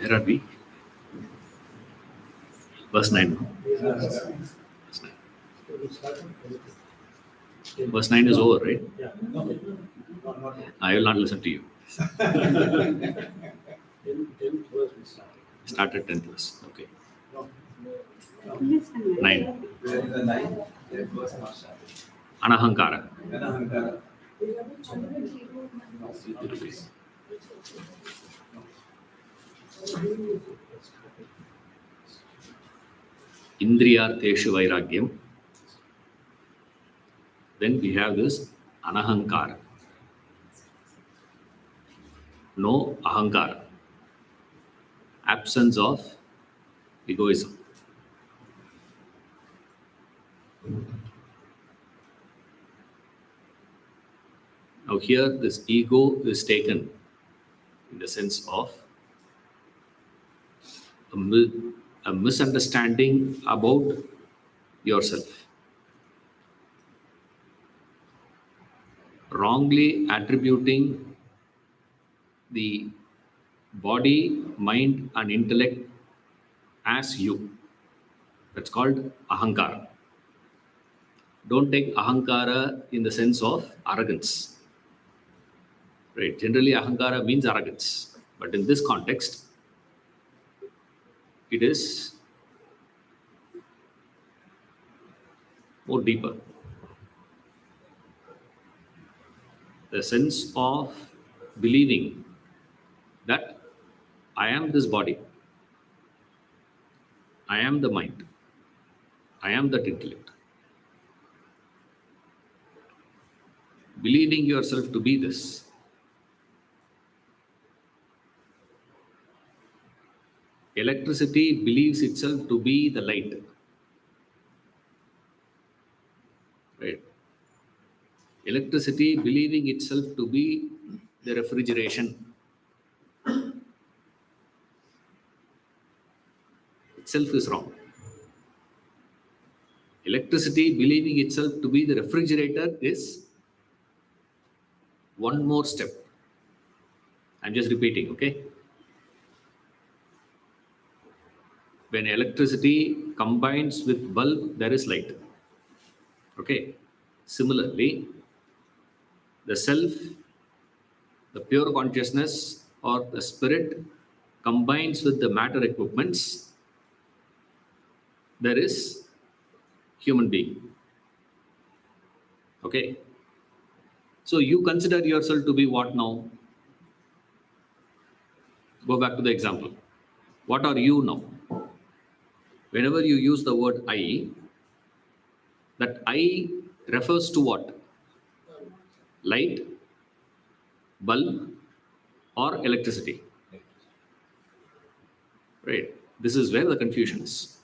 Where are we? Verse 9. Verse 9 is over, right? I will not listen to you. Started 10th verse. Okay. 9. Anahankara. Indriyartheshu vairagyam. Then we have this anahankara. No ahankara. Absence of egoism. Now here this ego is taken in the sense of a misunderstanding about yourself. Wrongly attributing the body, mind and intellect as you. That's called ahankara. Don't take ahankara in the sense of arrogance. Right? Generally, ahankara means arrogance. But in this context, it is more deeper. The sense of believing that I am this body, I am the mind, I am that intellect. Believing yourself to be this. Electricity believes itself to be the light. Right? Electricity believing itself to be the refrigeration itself is wrong. Electricity believing itself to be the refrigerator is one more step. I'm just repeating, okay? When electricity combines with bulb, there is light. Okay? Similarly, the self, the pure consciousness or the spirit combines with the matter equipments, there is human being. Okay? So you consider yourself to be what now? Go back to the example. What are you now? Whenever you use the word I, that I refers to what? Light, bulb, or electricity. Right? This is where the confusion is.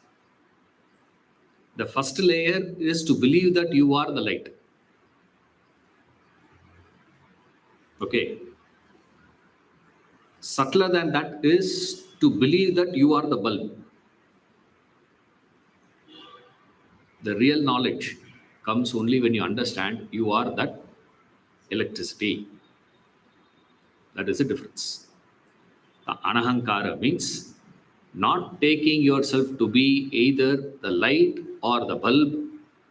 The first layer is to believe that you are the light. Okay. Subtler than that is to believe that you are the bulb. The real knowledge comes only when you understand you are that electricity. That is the difference. The anahankara means not taking yourself to be either the light or the bulb,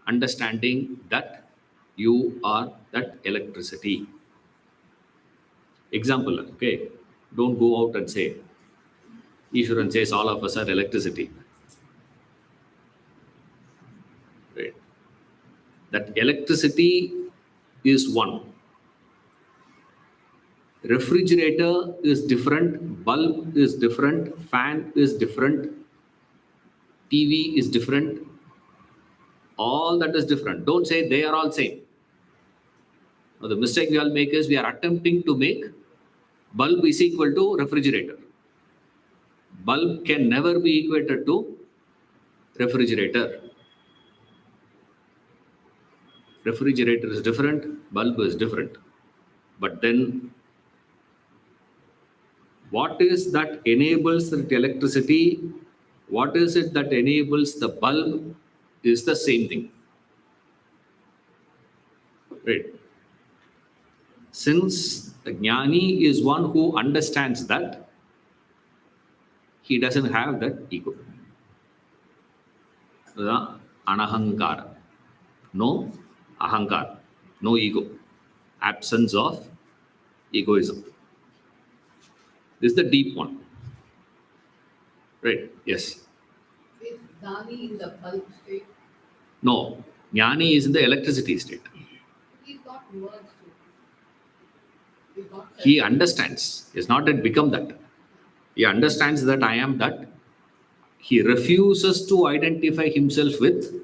understanding that you are that electricity. Example, okay? Don't go out and say, Ishwaran says all of us are electricity. Right? That electricity is one. Refrigerator is different, bulb is different, fan is different, TV is different. All that is different. Don't say they are all same. Now, the mistake we all make is we are attempting to make bulb is equal to refrigerator. Bulb can never be equated to refrigerator. Refrigerator is different, bulb is different. But then, what is that enables the electricity? What is it that enables the bulb is the same thing. Right? Since the jnani is one who understands that, he doesn't have that ego. The anahankara. No ahankara. No ego. Absence of egoism. This is the deep one. Right? Yes. Is Dani in the bulk state? No. Jnani is in the electricity state. He got merged. He got He understands. He has not yet become that. He understands that I am that. He refuses to identify himself with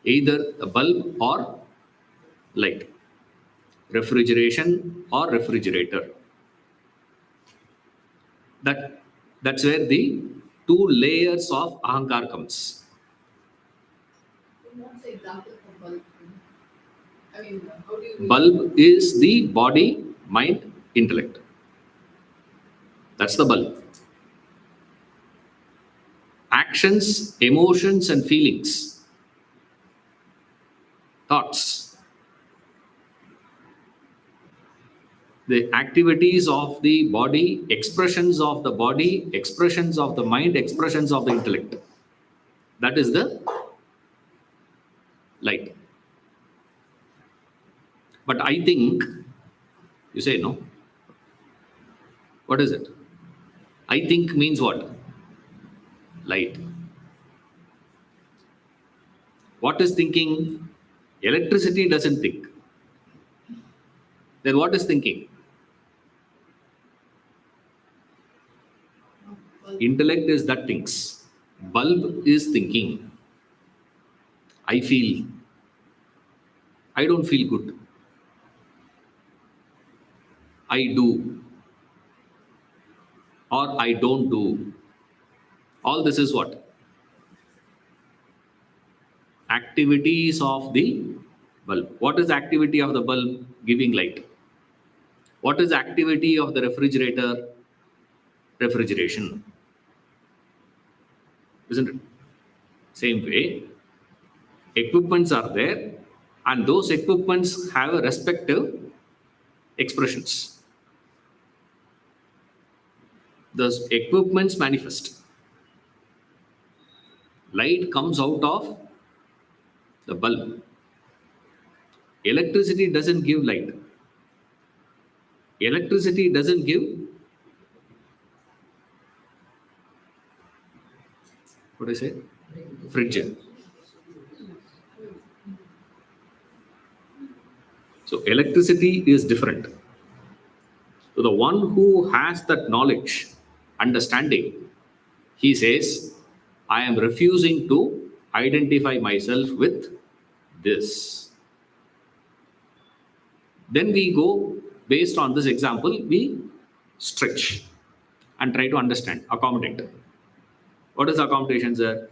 either a bulb or light, refrigeration or refrigerator. That's where the two layers of ahankar comes. What's the example for bulk? I mean, how do you Bulb is the body, mind, intellect. That's the bulb. Actions, emotions, and feelings, thoughts, the activities of the body, expressions of the body, expressions of the mind, expressions of the intellect. That is the light. But I think, you say no. What is it? I think means what? Light. What is thinking? Electricity doesn't think. Then what is thinking? Intellect is that thinks. Bulb is thinking. I feel. I don't feel good. I do. Or I don't do. All this is what? Activities of the bulb. What is activity of the bulb? Giving light. What is activity of the refrigerator? Refrigeration. Isn't it? Same way, equipments are there, and those equipments have a respective expressions. Those equipments manifest. Light comes out of the bulb. Electricity doesn't give light. Electricity doesn't give, what do I say? Fridge. So electricity is different. So the one who has that knowledge, understanding, he says, I am refusing to identify myself with this. Then we go, based on this example, we stretch and try to understand, accommodate. What is accommodation, sir?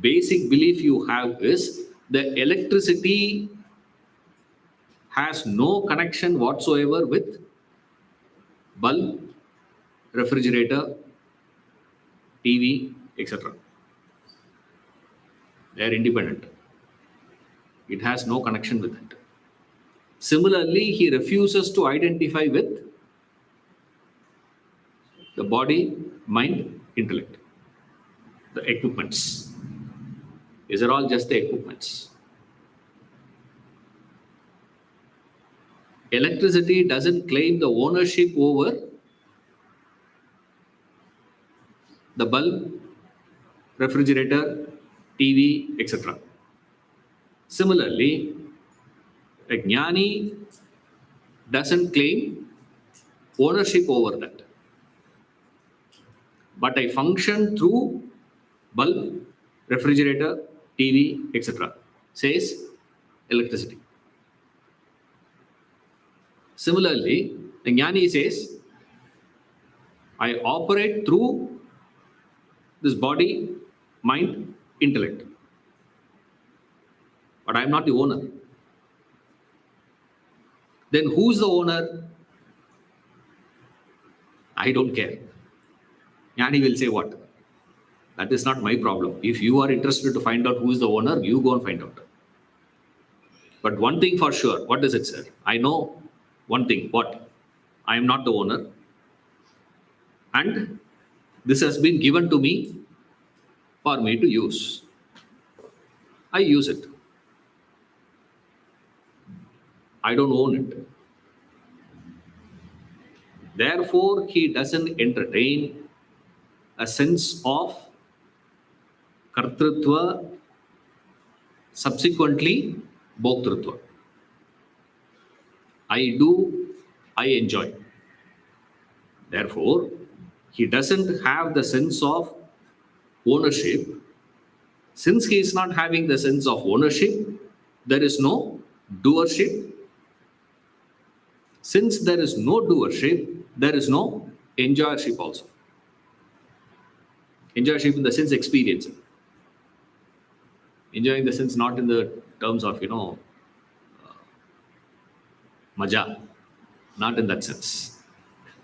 Basic belief you have is the electricity has no connection whatsoever with bulb, refrigerator, TV, etc. They are independent. It has no connection with it. Similarly, he refuses to identify with the body, mind, intellect, the equipments. These are all just the equipments. Electricity doesn't claim the ownership over the bulb, refrigerator, TV, etc. Similarly, a jnani doesn't claim ownership over that. But I function through bulb, refrigerator, TV, etc. Says electricity. Similarly, the jnani says, I operate through this body, mind, intellect. But I am not the owner. Then who's the owner? I don't care. Jnani will say what? That is not my problem. If you are interested to find out who is the owner, you go and find out. But one thing for sure, what does it say? I know one thing. What? I am not the owner. And This has been given to me for me to use. I use it. I don't own it. Therefore, he doesn't entertain a sense of kartrutva, subsequently bhoktrutva. I do, I enjoy. Therefore, he doesn't have the sense of ownership. Since he is not having the sense of ownership, there is no doership. Since there is no doership, there is no enjoyership also. Enjoyership in the sense experience. Enjoying the sense not in the terms of, maja, not in that sense.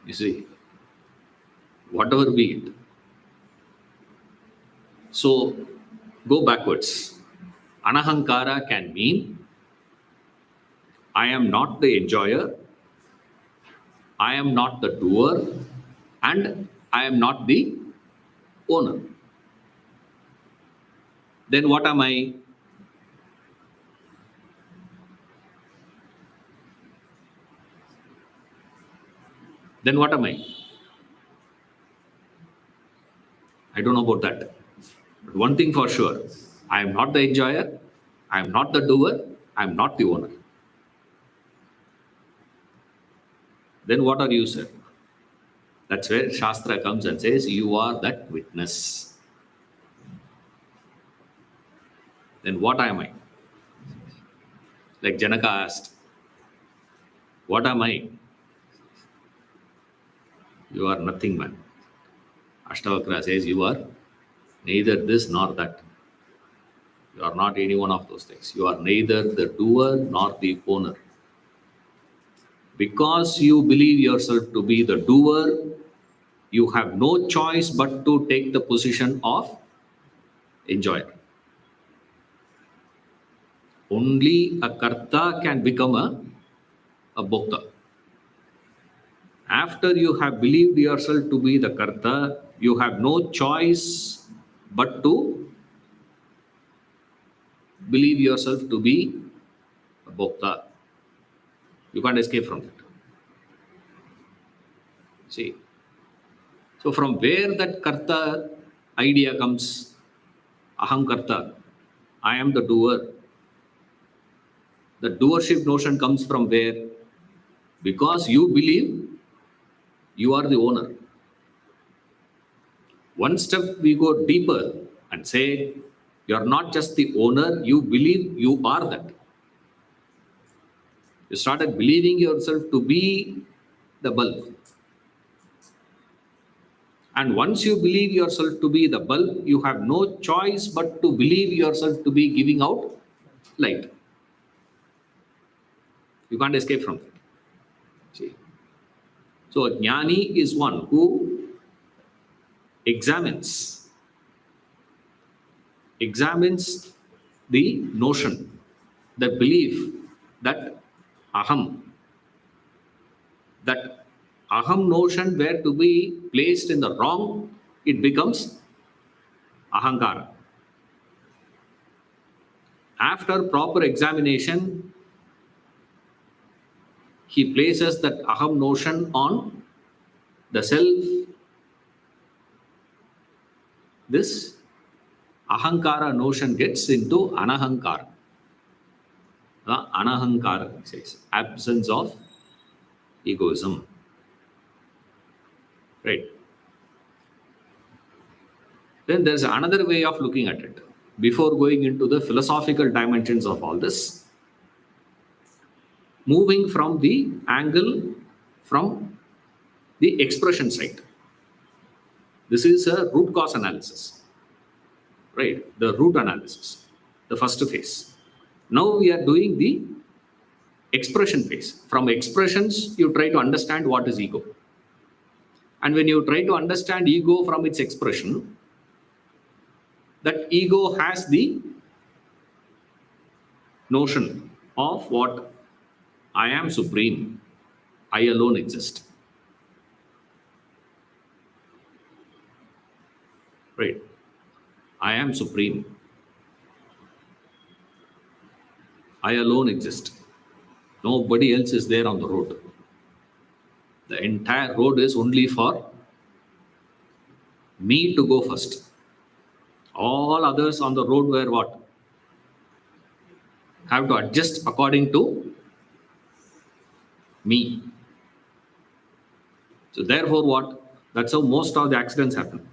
You see, whatever be it. So go backwards. Anahankara can mean I am not the enjoyer, I am not the doer, and I am not the owner. Then what am I? Then what am I? I don't know about that. But one thing for sure, I am not the enjoyer, I am not the doer, I am not the owner. Then what are you, sir? That's where Shastra comes and says, you are that witness. Then what am I? Like Janaka asked, what am I? You are nothing, man. Ashtavakra says, you are neither this nor that. You are not any one of those things. You are neither the doer nor the owner. Because you believe yourself to be the doer, you have no choice but to take the position of enjoyer. Only a karta can become a bhokta. After you have believed yourself to be the karta, you have no choice but to believe yourself to be a bhokta. You can't escape from that. See. So from where that karta idea comes, aham karta, I am the doer. The doership notion comes from where? Because you believe you are the owner. One step we go deeper and say, you are not just the owner, you believe you are that. You started believing yourself to be the bulb. And once you believe yourself to be the bulb, you have no choice but to believe yourself to be giving out light. You can't escape from that. See. So a jnani is one who examines the notion, the belief that aham, that aham notion were to be placed in the wrong, it becomes ahankara. After proper examination, he places that aham notion on the self. This ahankara notion gets into anahankara. Anahankara says absence of egoism. Right. Then there's another way of looking at it. Before going into the philosophical dimensions of all this, moving from the angle from the expression side. This is a root cause analysis, right? The root analysis, the first phase. Now we are doing the expression phase. From expressions, you try to understand what is ego. And when you try to understand ego from its expression, that ego has the notion of what I am supreme, I alone exist. I am supreme. I alone exist. Nobody else is there on the road. The entire road is only for me to go first. All others on the road were what? Have to adjust according to me. So therefore, what? That's how most of the accidents happen.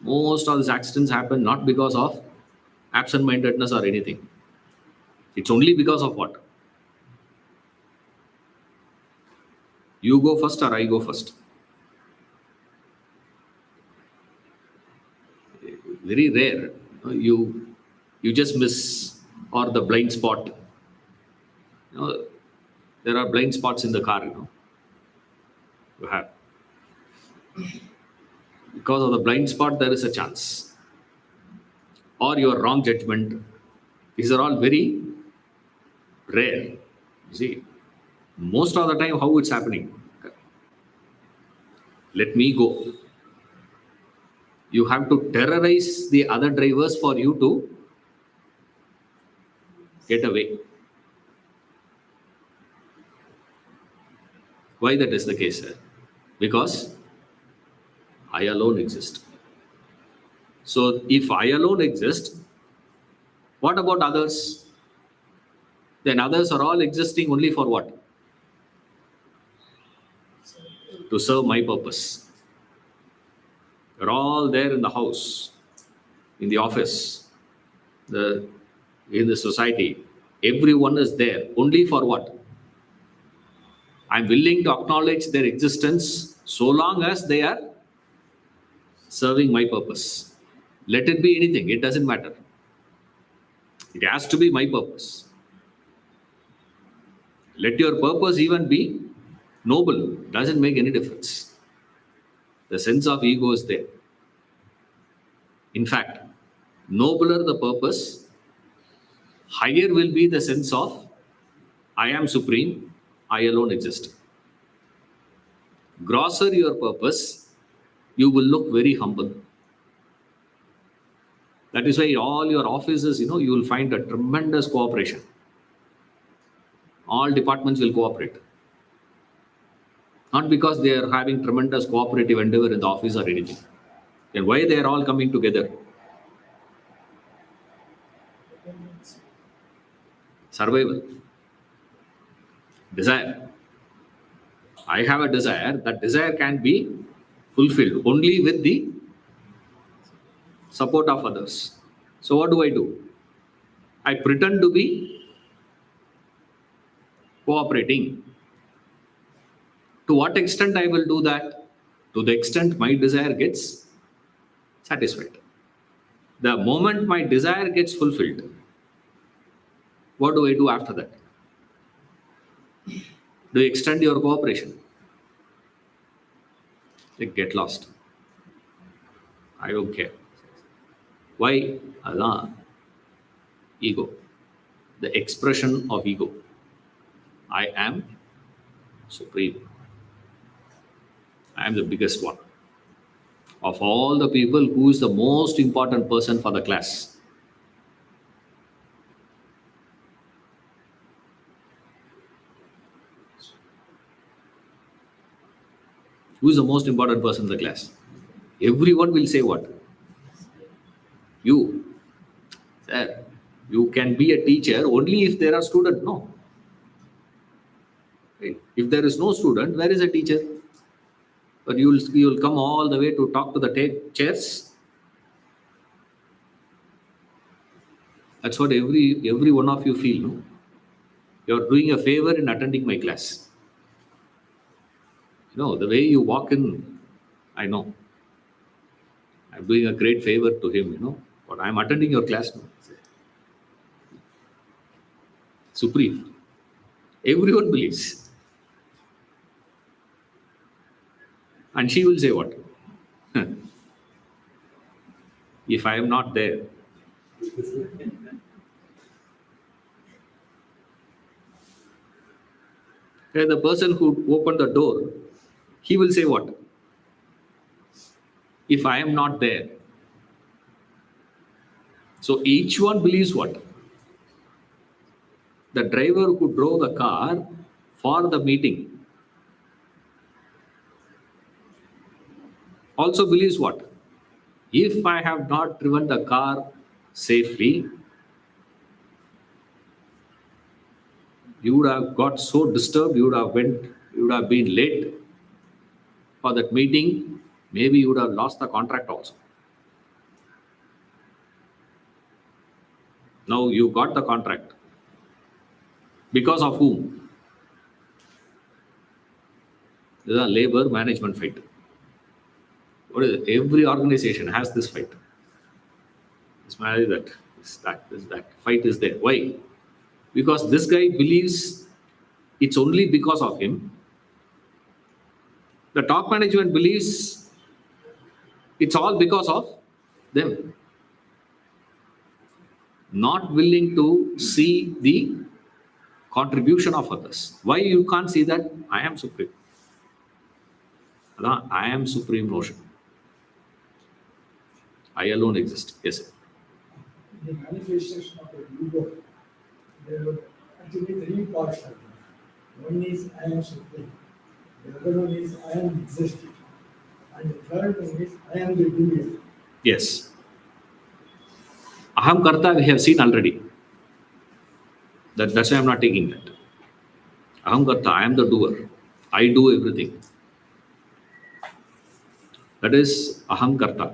Most of these accidents happen not because of absent-mindedness or anything. It's only because of what? You go first or I go first. Very rare. You just miss or the blind spot. You know, there are blind spots in the car. You have because of the blind spot there is a chance, or your wrong judgment. These are all very rare. You see, most of the time how it's happening. Let me go. You have to terrorize the other drivers for you to get away. Why that is the case, sir? Because I alone exist. So if I alone exist, what about others? Then others are all existing only for what? To serve my purpose. You're all there in the house, in the office, the in the society. Everyone is there only for what? I'm willing to acknowledge their existence so long as they are serving my purpose. Let it be anything, it doesn't matter. It has to be my purpose. Let your purpose even be noble, doesn't make any difference. The sense of ego is there. In fact, nobler the purpose, higher will be the sense of I am supreme, I alone exist. Grosser your purpose, you will look very humble. That is why all your offices, you will find a tremendous cooperation. All departments will cooperate. Not because they are having tremendous cooperative endeavor in the office or anything. Then why they are all coming together? Survival. Desire. I have a desire. That desire can be fulfilled only with the support of others. So what do? I pretend to be cooperating. To what extent I will do that? To the extent my desire gets satisfied. The moment my desire gets fulfilled, what do I do after that? Do you extend your cooperation? Like get lost. I don't care. Why? Allah. Ego. The expression of ego. I am supreme. I am the biggest one. Of all the people, who is the most important person for the class? Who is the most important person in the class? Everyone will say what? You. Sir, you can be a teacher only if there are students. No. Right? If there is no student, where is a teacher? But you'll come all the way to talk to the chairs. That's what every one of you feel. No? You're doing a favor in attending my class. The way you walk in, I know. I'm doing a great favor to him, but I'm attending your class now. Supreme. Everyone believes. And she will say what? If I am not there. The person who opened the door, he will say what? If I am not there. So each one believes what? The driver who drove the car for the meeting also believes what? If I have not driven the car safely, you would have got so disturbed, you would have been late for that meeting, maybe you would have lost the contract also. Now you got the contract. Because of whom? This is a labor management fight. What is it? Every organization has this fight. This man is that, this that. Fight is there. Why? Because this guy believes it's only because of him. The top management believes it's all because of them. Not willing to see the contribution of others. Why you can't see that? I am supreme. I am supreme notion. I alone exist. Yes, sir. The manifestation of the ego, there are actually three parts of it. One is I am supreme, the other one is I am existing, and the third one is I am the doer. Yes. Aham karta we have seen already. That's why I'm not taking that. Aham karta, I am the doer. I do everything. That is aham karta.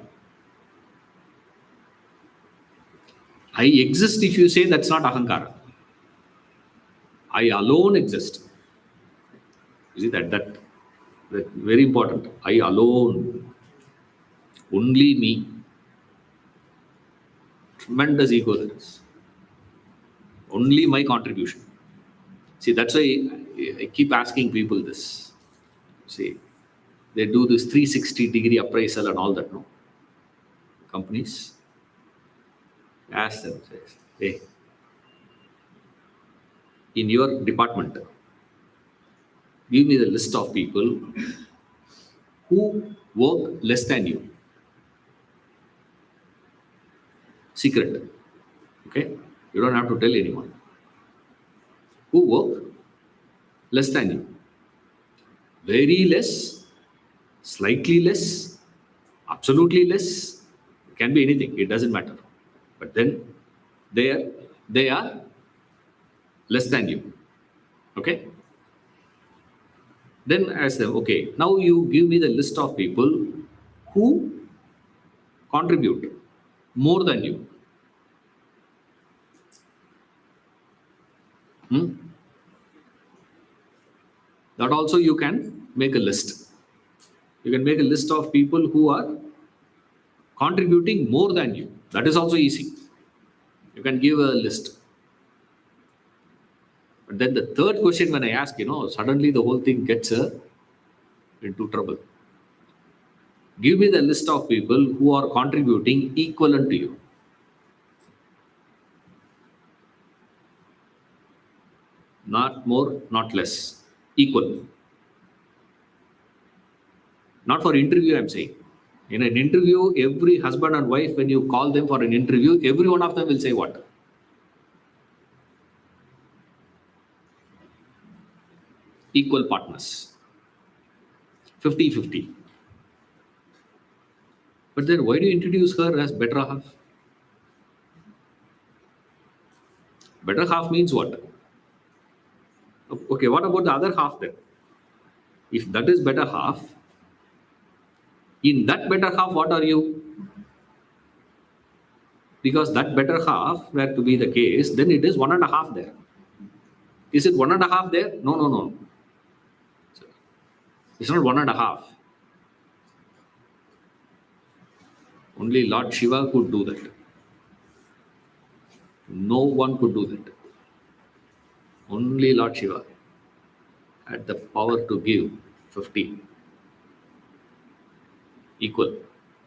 I exist if you say that's not ahankara. I alone exist. You see that very important. I alone. Only me. Tremendous ego there is. Only my contribution. See, that's why I keep asking people this. See, they do this 360-degree appraisal and all that, no? Companies. Ask them, says, hey, in your department, give me the list of people who work less than you. Secret. Okay? You don't have to tell anyone. Who work less than you. Very less, slightly less, absolutely less. It can be anything. It doesn't matter. But then they are less than you. Okay? Then I ask them, okay, now you give me the list of people who contribute more than you. Hmm? That also you can make a list. You can make a list of people who are contributing more than you. That is also easy. You can give a list. But then the third question, when I ask, suddenly the whole thing gets into trouble. Give me the list of people who are contributing equivalent to you. Not more, not less. Equal. Not for interview, I'm saying. In an interview, every husband and wife, when you call them for an interview, every one of them will say what? Equal partners. 50-50. But then why do you introduce her as better half? Better half means what? Okay, what about the other half then? If that is better half, in that better half, what are you? Because that better half were to be the case, then it is 1.5 there. Is it 1.5 there? No, no, no. It's not 1.5. Only Lord Shiva could do that. No one could do that. Only Lord Shiva had the power to give 50. Equal.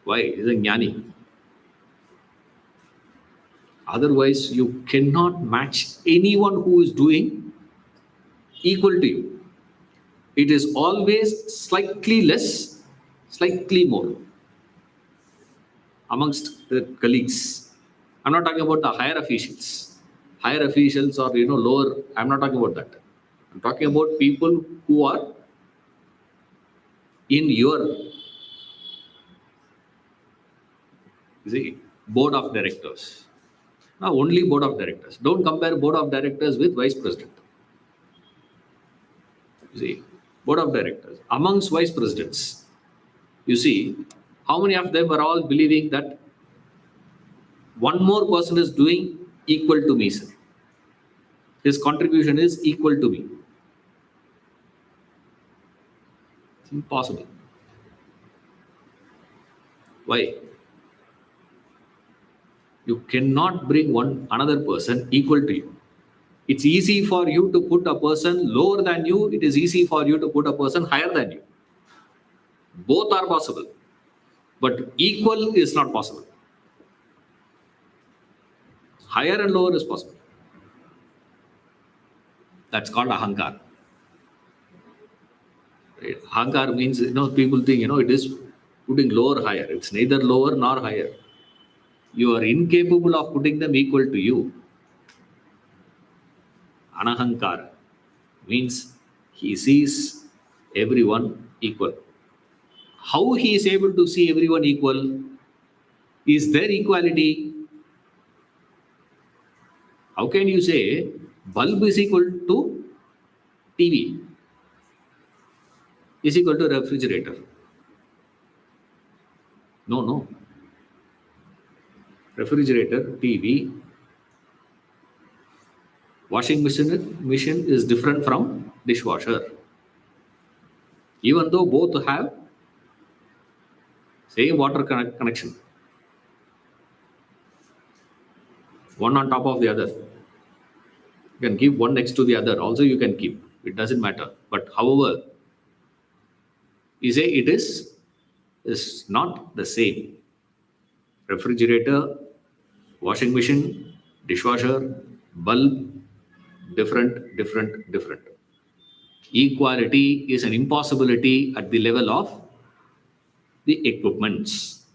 Why? He's a jnani. Otherwise, you cannot match anyone who is doing equal to you. It is always slightly less, slightly more amongst the colleagues. I'm not talking about the higher officials. Higher officials or lower. I'm not talking about that. I'm talking about people who are in your board of directors. Now only board of directors. Don't compare board of directors with vice president. You see, board of directors amongst vice presidents. You see, how many of them are all believing that one more person is doing equal to me, sir. His contribution is equal to me. It's impossible. Why? You cannot bring one another person equal to you. It's easy for you to put a person lower than you. It is easy for you to put a person higher than you. Both are possible, but equal is not possible. Higher and lower is possible. That's called ahankar. Right? Ahankar means people think it is putting lower higher. It's neither lower nor higher. You are incapable of putting them equal to you. Anahankar means he sees everyone equal. How he is able to see everyone equal? Is there equality? How can you say bulb is equal to TV is equal to refrigerator? No, no. Refrigerator, TV, washing machine is different from dishwasher. Even though both have same water connection, one on top of the other. You can keep one next to the other. Also, you can keep. It doesn't matter. But however, you say it is not the same. Refrigerator, washing machine, dishwasher, bulb, different, different, different. Equality is an impossibility at the level of the equipments.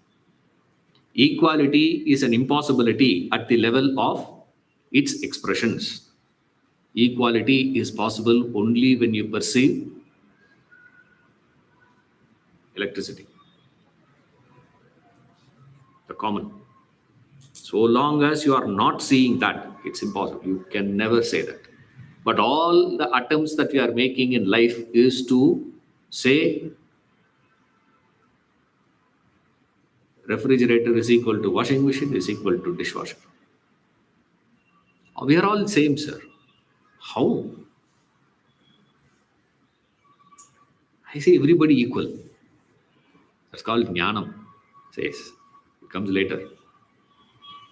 Equality is an impossibility at the level of its expressions. Equality is possible only when you perceive electricity, the common. So long as you are not seeing that, it's impossible. You can never say that. But all the attempts that we are making in life is to say refrigerator is equal to washing machine is equal to dishwasher. We are all same, sir. How? I say everybody equal. That's called jnanam. Says it comes later.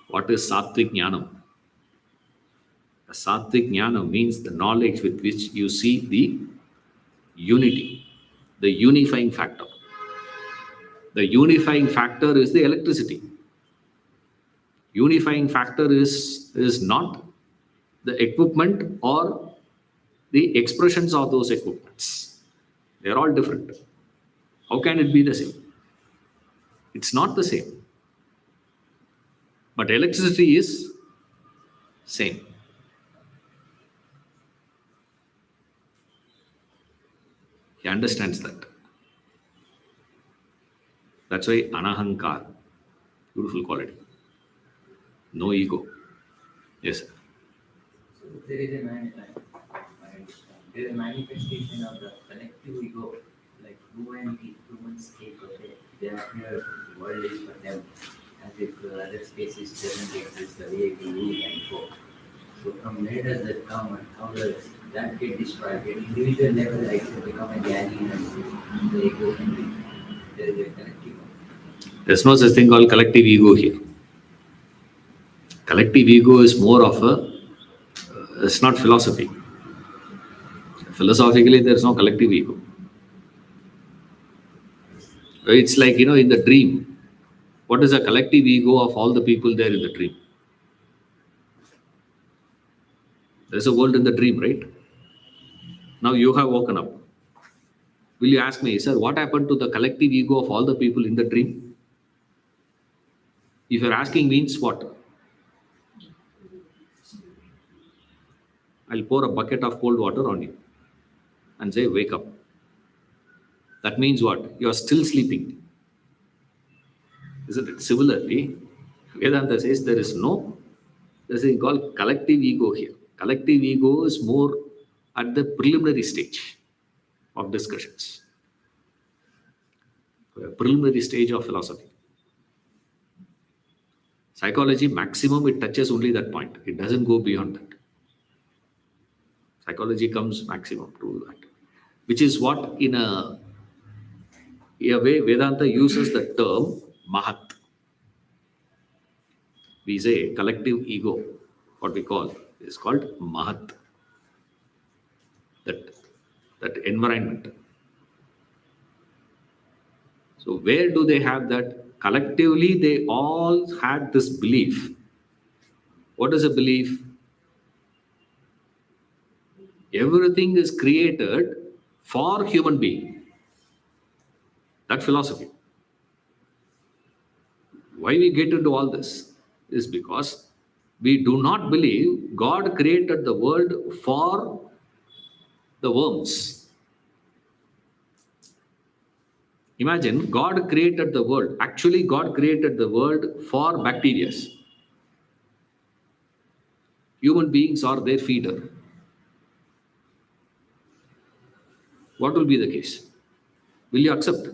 What is sattvic jnanam? The sattvic jnana means the knowledge with which you see the unity, the unifying factor. The unifying factor is the electricity. Unifying factor is not the equipment or the expressions of those equipments. They are all different. How can it be the same? It's not the same. But electricity is same. He understands that. That's why anahankar, beautiful quality. No ego. Yes, sir. So there is there is a manifestation of the collective ego, like humans think, okay, they are here, the world is for them, as if other species doesn't exist the way we live and go. So from where does that come and how does that get destroyed? At individual level, like to become a guardian and the ego can be, there is a collective. There's no such thing called collective ego here. Collective ego is more of it's not philosophy. Philosophically, there's no collective ego. It's like, in the dream. What is the collective ego of all the people there in the dream? There's a world in the dream, right? Now you have woken up. Will you ask me, sir, what happened to the collective ego of all the people in the dream? If you're asking means what? I'll pour a bucket of cold water on you and say, wake up. That means what? You are still sleeping. Isn't it? Similarly, Vedanta says there's a thing called collective ego here. Collective ego is more at the preliminary stage of discussions, a preliminary stage of philosophy. Psychology, maximum, it touches only that point. It doesn't go beyond that. Psychology comes maximum to that, which is what in a way Vedanta uses the term Mahat. We say collective ego, what we call is called Mahat. That that environment. So where do they have that? Collectively, they all had this belief. What is a belief? Everything is created for human being. That philosophy. Why we get into all this is because we do not believe God created the world for the worms. Imagine God created the world. Actually, God created the world for bacteria. Human beings are their feeder. What will be the case? Will you accept?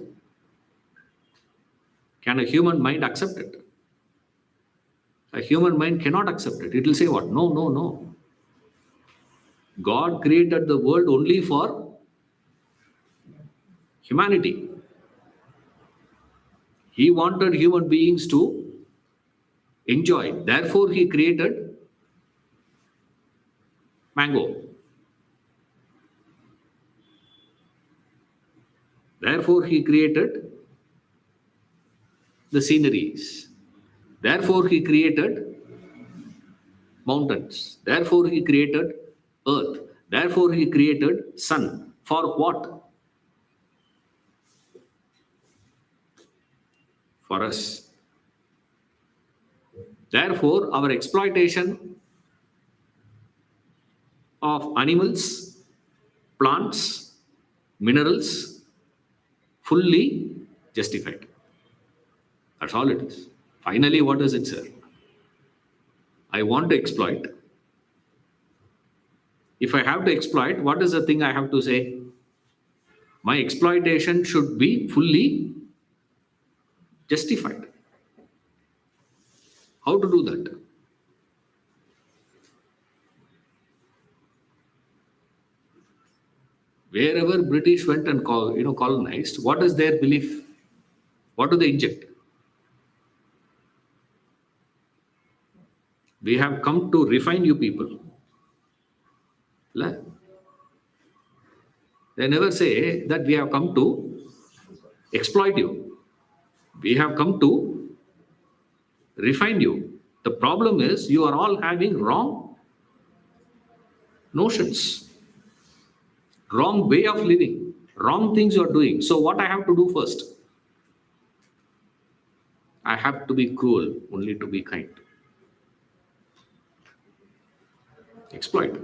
Can a human mind accept it? A human mind cannot accept it. It will say what? No, no, no. God created the world only for humanity. He wanted human beings to enjoy. Therefore, he created mango. Therefore, he created the sceneries. Therefore, he created mountains. Therefore, he created earth. Therefore, he created sun. For what? For us. Therefore, our exploitation of animals, plants, minerals, fully justified. That's all it is. Finally, what does it say? I want to exploit. If I have to exploit, what is the thing I have to say? My exploitation should be fully justified. How to do that? Wherever British went and colonized, what is their belief? What do they inject? We have come to refine you people. La. They never say that we have come to exploit you. We have come to refine you. The problem is you are all having wrong notions, wrong way of living, wrong things you are doing. So what I have to do first? I have to be cruel only to be kind. Exploit.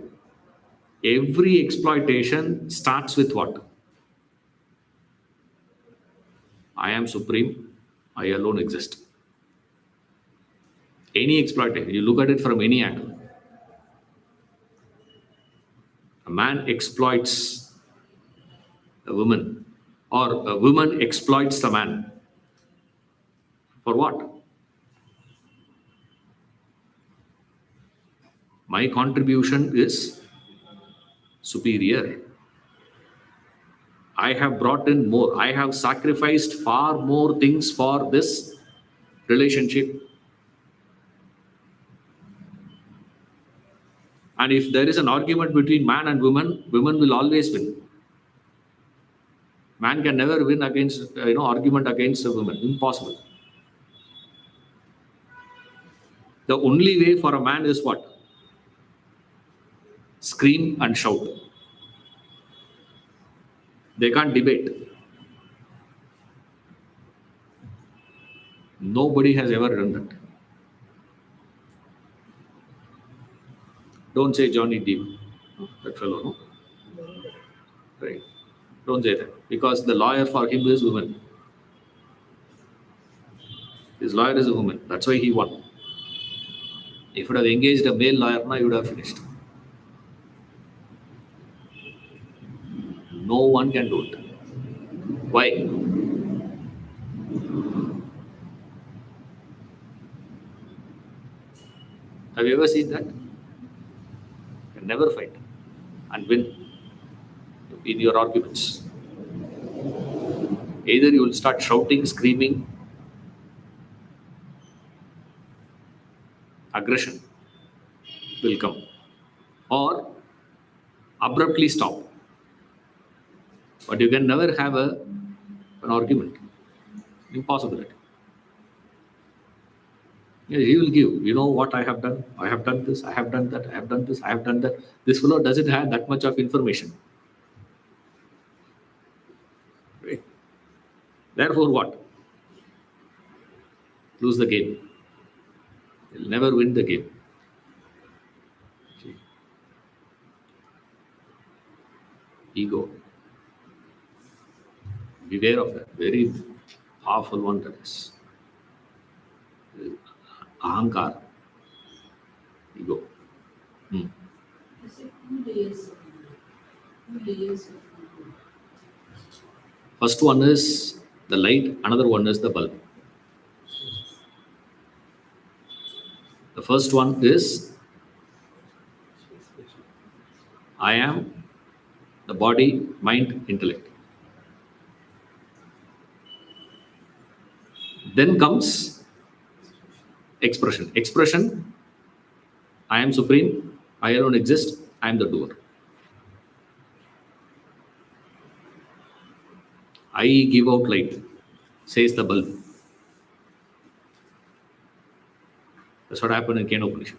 Every exploitation starts with what? I am supreme. I alone exist. Any exploitation, you look at it from any angle. A man exploits a woman, or a woman exploits the man. For what? My contribution is superior. I have brought in more. I have sacrificed far more things for this relationship. And if there is an argument between man and woman, women will always win. Man can never win against argument against a woman. Impossible. The only way for a man is what? Scream and shout. They can't debate. Nobody has ever done that. Don't say Johnny Depp. That fellow, no? Right. Don't say that. Because the lawyer for him is woman. His lawyer is a woman. That's why he won. If you would have engaged a male lawyer, now you would have finished. No one can do it. Why? Have you ever seen that? You can never fight and win in your arguments. Either you will start shouting, screaming, aggression will come, or abruptly stop. But you can never have an argument. Impossibility. Yeah, he will give, you know what I have done? I have done this, I have done that, I have done this, I have done that. This fellow doesn't have that much of information. Right? Therefore, what? Lose the game. He'll never win the game. See? Ego. Beware of that. Very powerful one that is. Ahankar. Ego. Hmm. I said two layers of ego. Two layers of ego. First one is the light, another one is the bulb. The first one is I am the body, mind, intellect. Then comes expression. Expression, I am supreme, I alone exist, I am the doer. I give out light, says the bulb. That's what happened in Kena Upanishad.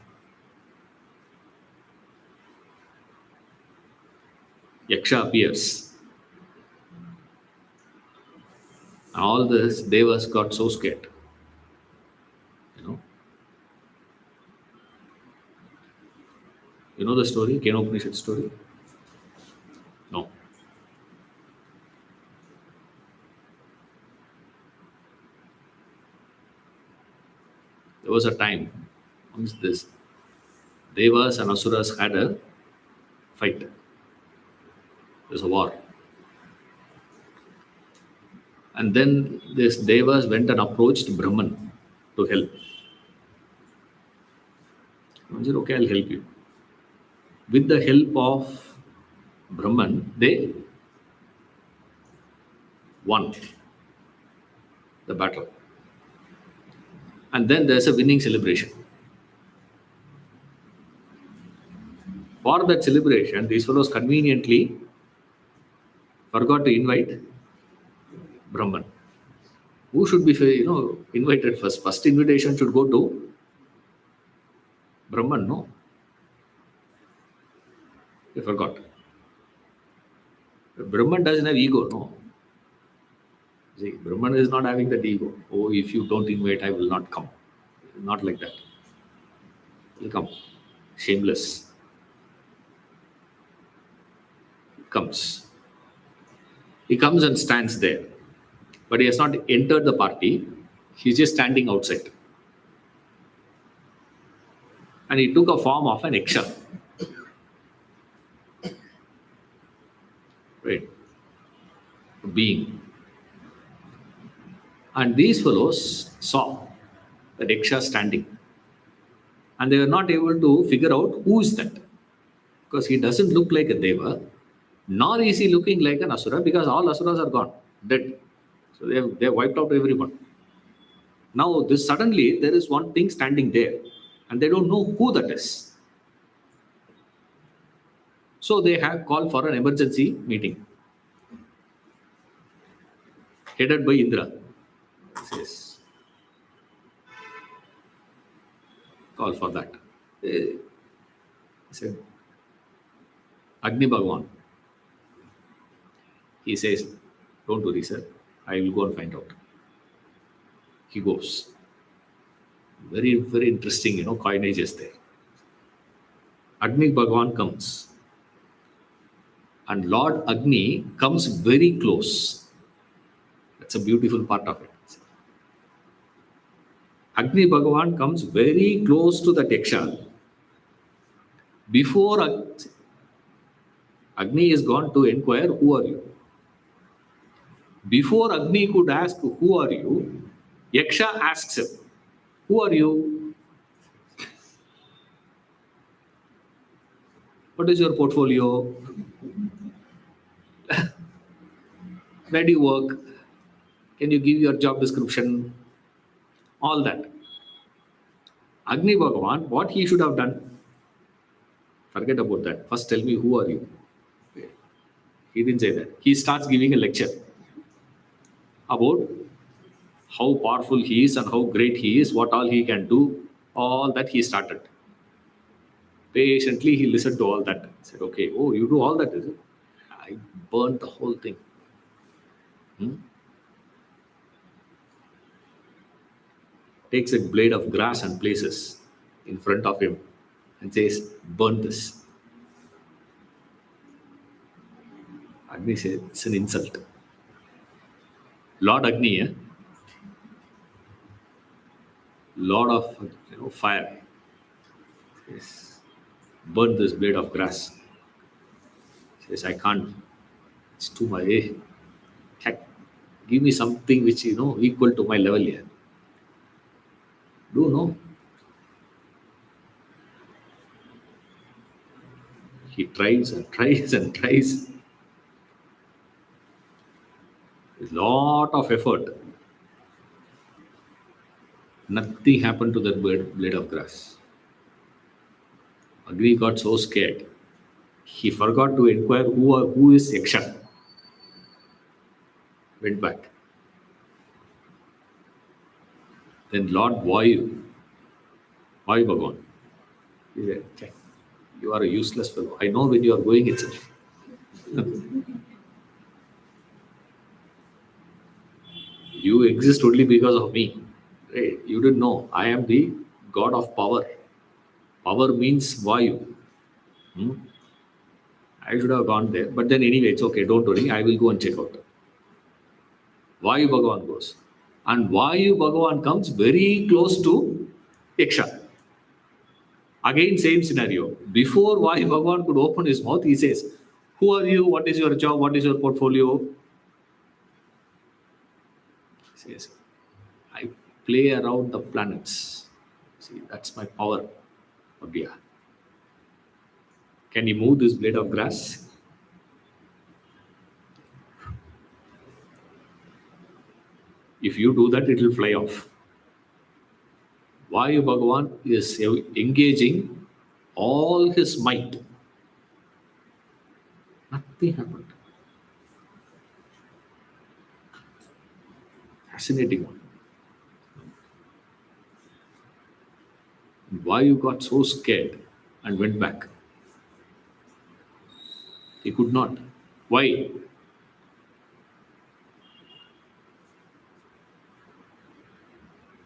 Yaksha appears. All this devas got so scared. You know. You know the story, Kena Upanishad story? No. There was a time once this devas and asuras had a fight. There's a war. And then this devas went and approached Brahman to help. Brahman said, okay, I'll help you. With the help of Brahman, they won the battle. And then there's a winning celebration. For that celebration, these fellows conveniently forgot to invite Brahman. Who should be, invited first? First invitation should go to Brahman, no? They forgot. Brahman doesn't have ego, no? See, Brahman is not having that ego. Oh, if you don't invite, I will not come. Not like that. He'll come. Shameless. Comes. He comes and stands there. But he has not entered the party. He's just standing outside. And he took a form of an eggshell. Right? A being. And these fellows saw the Diksha standing. And they were not able to figure out who is that. Because he doesn't look like a Deva, nor is he looking like an Asura, because all Asuras are gone, dead. So they have wiped out everyone. Now, this suddenly there is one thing standing there, and they don't know who that is. So they have called for an emergency meeting, headed by Indra. Says, call for that. He said, Agni Bhagwan. He says, don't worry, sir. I will go and find out. He goes. Very, very interesting, coinage is there. Agni Bhagwan comes. and Lord Agni comes very close. That's a beautiful part of it. Agni Bhagavan comes very close to the Yaksha. Before Agni is gone to inquire, who are you? Before Agni could ask, who are you? Yaksha asks him, who are you? What is your portfolio? Where do you work? Can you give your job description? All that. Agni Bhagavan, what he should have done? Forget about that. First tell me, who are you? He didn't say that. He starts giving a lecture about how powerful he is and how great he is, what all he can do, all that he started. Patiently, he listened to all that. Said, okay, oh, you do all that, is it? I burnt the whole thing. Hmm? Takes a blade of grass and places in front of him and says, burn this. Agni said, it's an insult. Lord Agni, Lord of fire, says, burn this blade of grass. Says, I can't. It's too much. Give me something which equal to my level here. Do no. He tries and tries and tries. With lot of effort. Nothing happened to that blade of grass. Agni got so scared. He forgot to inquire who is Yaksha. Went back. Then Lord Vayu Bhagavan, he said, "Okay, you are a useless fellow. I know when you are going itself. You exist only because of me. Right? You didn't know. I am the God of power. Power means Vayu. Hmm? I should have gone there. But then anyway, it's okay. Don't worry. I will go and check out. Vayu Bhagavan goes. And Vayu Bhagavan comes very close to Yaksha. Again, same scenario. Before Vayu Bhagavan could open his mouth, he says, who are you? What is your job? What is your portfolio? He says, I play around the planets. See, that's my power, Abhiya. Can you move this blade of grass? If you do that, it will fly off. Vayu Bhagavan is engaging all his might. Nothing happened. Fascinating one. Vayu got so scared and went back. He could not. Why?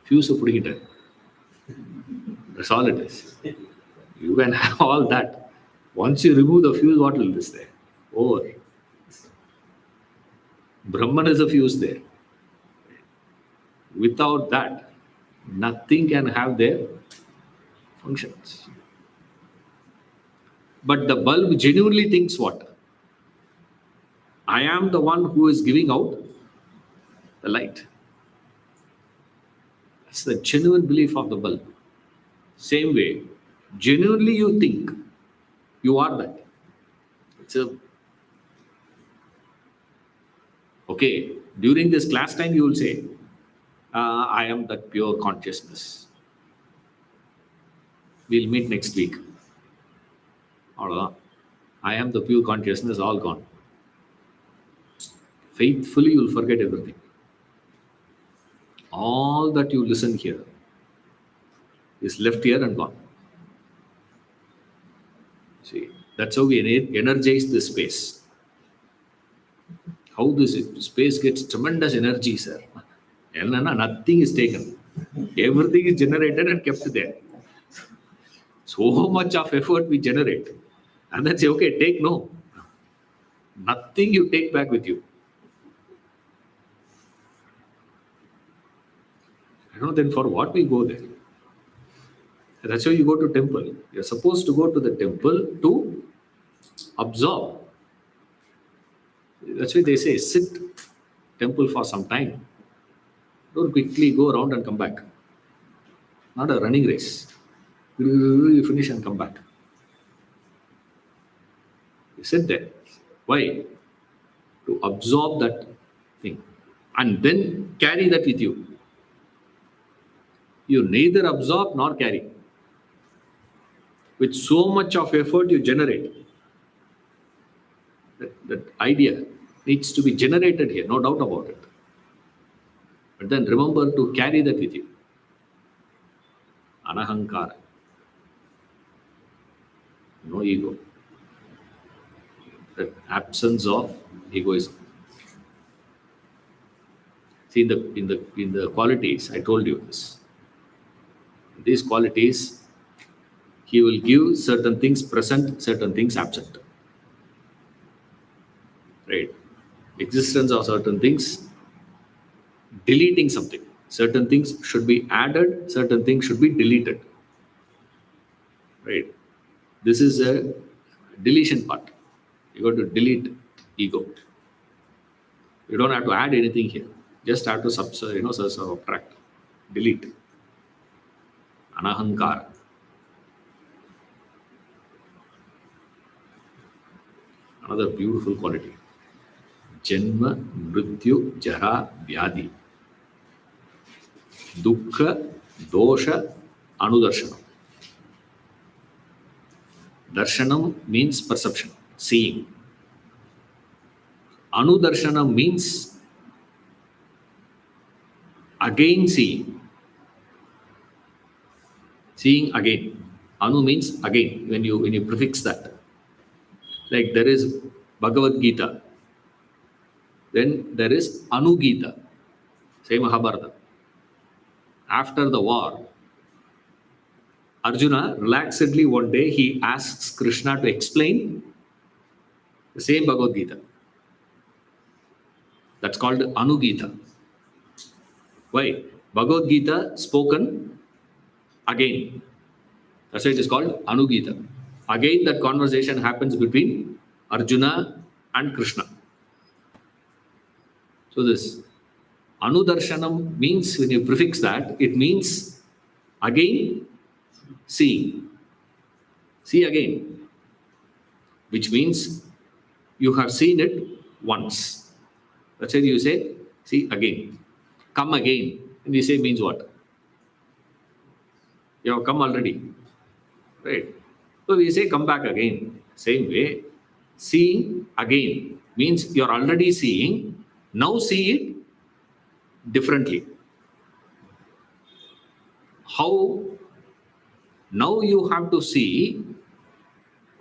Fuse putting it in. That's all it is. You can have all that. Once you remove the fuse, what will this there? Over. Brahman is a fuse there. Without that, nothing can have their functions. But the bulb genuinely thinks what? I am the one who is giving out the light. That's the genuine belief of the bulb. Same way, genuinely you think you are that. It's a okay. During this class time, you will say, I am that pure consciousness. We'll meet next week. I am the pure consciousness, all gone. Faithfully, you'll forget everything. All that you listen here is left here and gone. See, that's how we energize this space. How this space gets tremendous energy, sir. Nothing is taken. Everything is generated and kept there. So much of effort we generate. And then say, okay, take no. Nothing you take back with you. I don't know then for what we go there. That's why you go to temple. You're supposed to go to the temple to absorb. That's why they say sit temple for some time. Don't quickly go around and come back. Not a running race. You finish and come back. You sit there. Why? To absorb that thing. And then carry that with you. You neither absorb nor carry. With so much of effort you generate. That idea needs to be generated here, no doubt about it. But then remember to carry that with you. Anahankara. No ego. The absence of egoism. See in the qualities, I told you this. These qualities, he will give certain things present, certain things absent. Right? Existence of certain things, deleting something. Certain things should be added, certain things should be deleted. Right? This is a deletion part. You got to delete ego. You don't have to add anything here. Just have to subtract, delete. Anahankara. Another beautiful quality. Janma, Mrityu, Jara, Vyadhi. Dukkha, Dosha, Anudarshanam. Darshanam means perception, seeing. Anudarshanam means again seeing. Seeing again. Anu means again when you prefix that. Like there is Bhagavad Gita. Then there is Anu Gita. Say Mahabharata. After the war, Arjuna relaxedly one day he asks Krishna to explain the same Bhagavad Gita. That's called Anu Gita. Why? Bhagavad Gita spoken again. That's why it is called Anu Gita. Again, that conversation happens between Arjuna and Krishna. So this Anudarshanam means when you prefix that, it means again seeing. See again. Which means you have seen it once. That's why you say, see again. Come again. And we say means what? You have come already. Right? So we say come back again. Same way. Seeing again means you're already seeing. Now see it differently. How? Now you have to see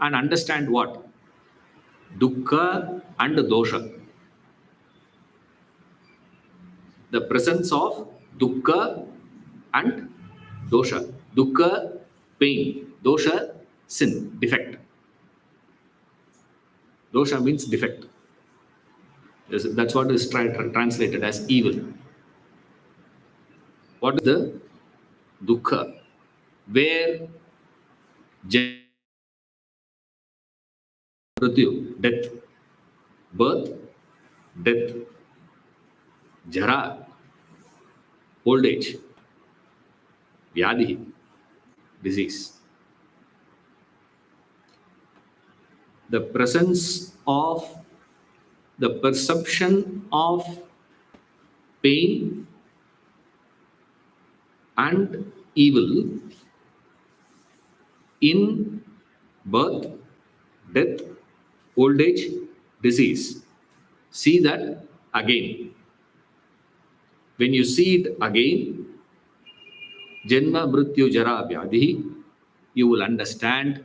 and understand what? Dukkha and dosha. The presence of dukkha and dosha. Dukkha, pain. Dosha, sin, defect. Dosha means defect. That's what is translated as evil. What is the dukkha? Where mrityu, death, birth, death, jara, old age, vyadhi, disease. The presence of the perception of pain and evil in birth, death, old age, disease. See that again. When you see it again, Janma, Mrityu, Jara, Vyadhi, you will understand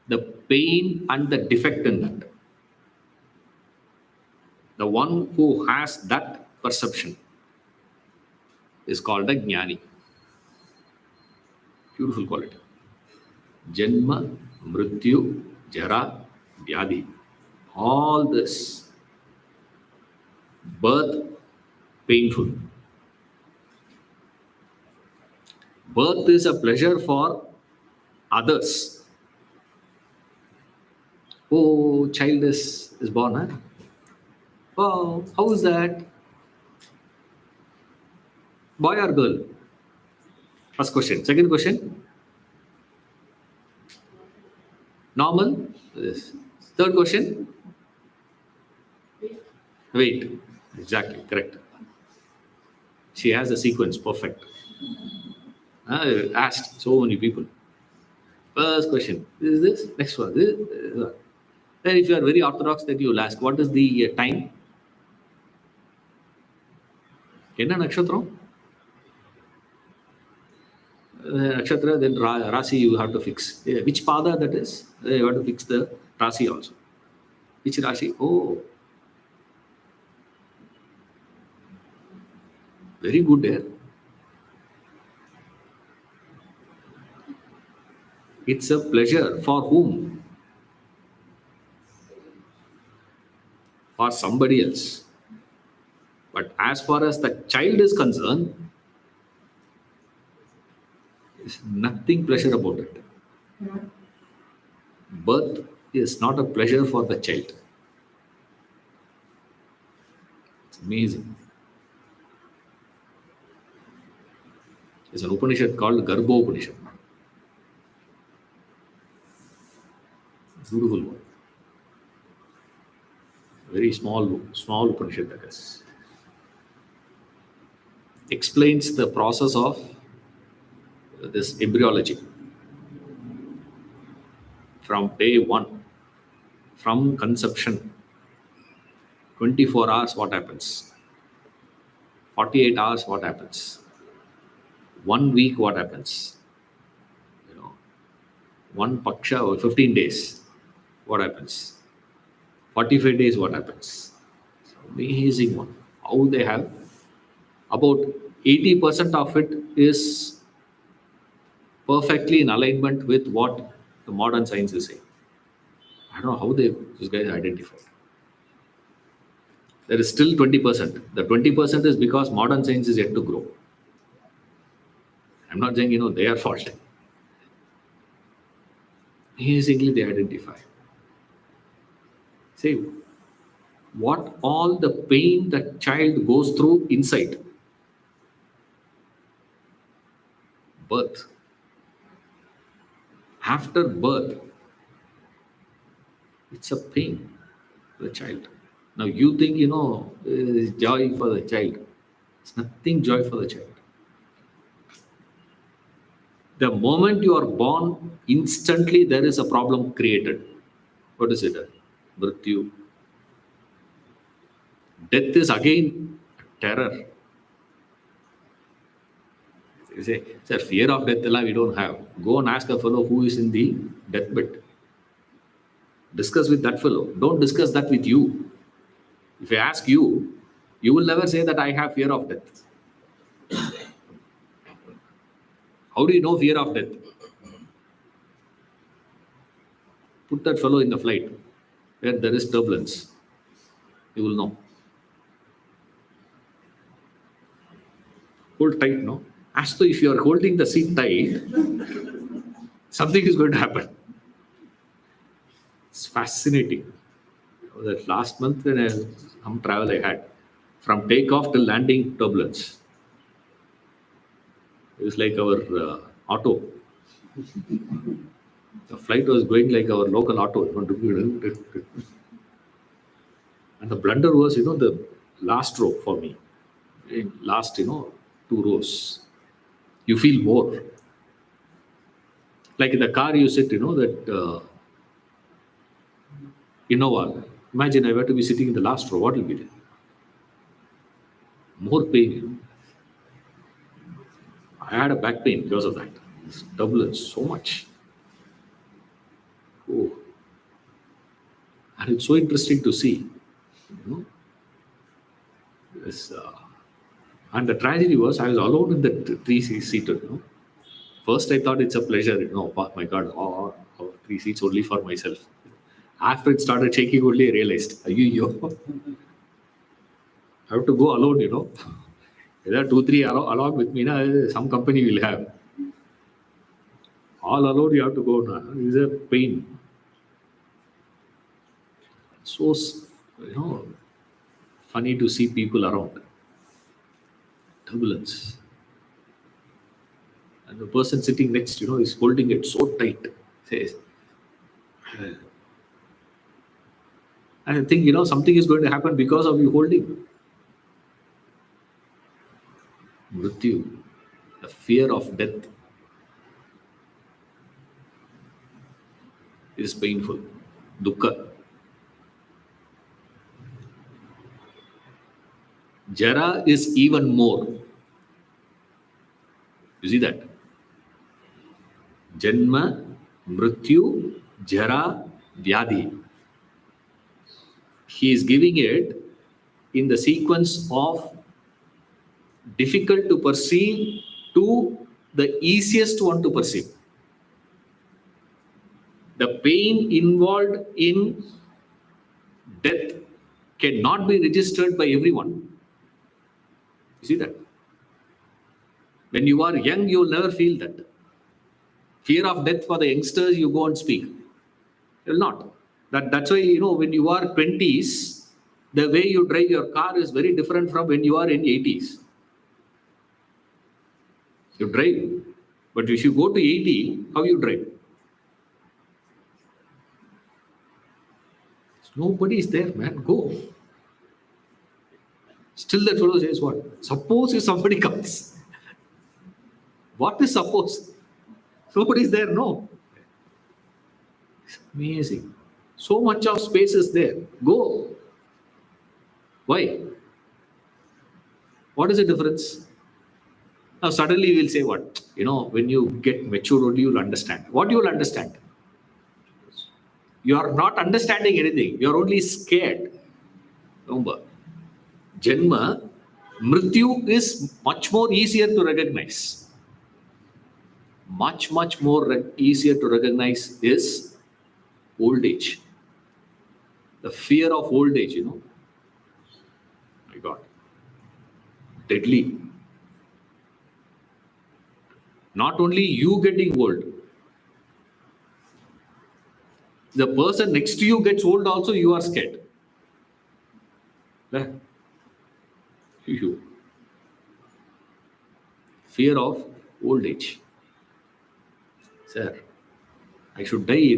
the pain and the defect in that. The one who has that perception is called a Jnani. Beautiful quality. Janma, Mrityu, Jara, Vyadhi. All this Birth, painful. Birth is a pleasure for others. Oh, child is born, huh? Oh, how is that? Boy or girl? First question. Second question, normal. Yes. Third question, weight. Exactly, correct. She has a sequence, perfect. Asked so many people. First question, is this? Next one. This one. Then if you are very orthodox, then you will ask, what is the time? என்ன நட்சத்திரம்? Nakshatra, then Rasi you have to fix. Yeah, which pada that is? You have to fix the Rasi also. Which Rasi? Oh, very good there. It's a pleasure for whom? For somebody else. But as far as the child is concerned, there's nothing pleasure about it. Birth is not a pleasure for the child. It's amazing. There's an Upanishad called Garbho Upanishad. Beautiful one. Very small Upanishad that is. Explains the process of this embryology from day one, from conception, 24 hours what happens, 48 hours what happens, 1 week what happens, you know, one paksha or 15 days what happens, 45 days what happens. It's amazing one. How they have about 80% of it is perfectly in alignment with what the modern science is saying. I don't know how these guys identified. There is still 20%. The 20% is because modern science is yet to grow. I'm not saying they are fault. Amazingly they identify. Say what all the pain that child goes through inside birth. After birth, it's a pain for the child. Now you think it's joy for the child. It's nothing joy for the child. The moment you are born, instantly there is a problem created. What is it? Mrityu. Death is again terror. You say, sir, fear of death we don't have. Go and ask a fellow who is in the deathbed. Discuss with that fellow. Don't discuss that with you. If I ask you, you will never say that I have fear of death. How do you know fear of death? Put that fellow in the flight where there is turbulence. You will know. Hold tight, no? As though if you are holding the seat tight, something is going to happen. It's fascinating. That last month when some travel I had, from takeoff till landing, turbulence. It was like our auto. The flight was going like our local auto. And the blunder was, the last row for me. In last, 2 rows. You feel more. Like in the car you sit, that Innova. Imagine I were to be sitting in the last row. What will be there? More pain. I had a back pain because of that. It's turbulence so much. Oh. And it's so interesting to see. This, and the tragedy was I was alone in the three-seater. First I thought it's a pleasure. Oh my God, oh, 3 seats only for myself. After it started shaking only, I realized, yo. I have to go alone, There are 2, 3 along with me, some company will have. All alone you have to go now. It's a pain. So, funny to see people around. Turbulence. And the person sitting next, is holding it so tight. Says, and I think, something is going to happen because of you holding. Mrityu, the fear of death is painful. Dukkha. Jara is even more. You see that? Janma, Mrityu, Jara, Vyadhi. He is giving it in the sequence of difficult to perceive to the easiest one to perceive. The pain involved in death cannot be registered by everyone. You see that? When you are young, you will never feel that. Fear of death for the youngsters, you go and speak. You will not. That's why, when you are 20s, the way you drive your car is very different from when you are in 80s. You drive. But if you go to 80, how you drive? Nobody is there, man. Go. Still that fellow says what? Suppose if somebody comes. What is suppose? Nobody is there, no. It's amazing. So much of space is there. Go. Why? What is the difference? Now suddenly we'll say what? When you get mature only you'll understand. What you will understand? You are not understanding anything. You are only scared. Remember, Janma, Mrityu is much more easier to recognize. Much more easier to recognize is old age. The fear of old age, My God. Deadly. Not only you getting old, the person next to you gets old also, you are scared. You. Fear of old age. Sir, I should die,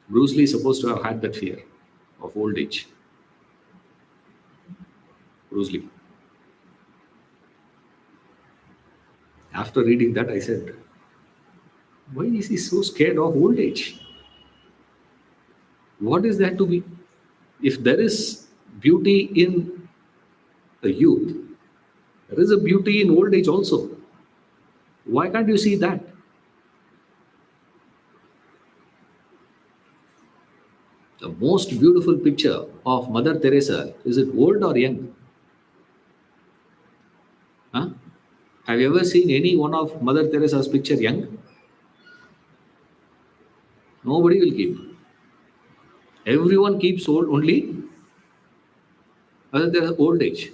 Bruce Lee is supposed to have had that fear of old age. Bruce Lee. After reading that, I said, why is he so scared of old age? What is that to be? If there is beauty in the youth, there is a beauty in old age also. Why can't you see that? The most beautiful picture of Mother Teresa, is it old or young? Huh? Have you ever seen any one of Mother Teresa's picture young? Nobody will keep. Everyone keeps old only Mother Teresa old age.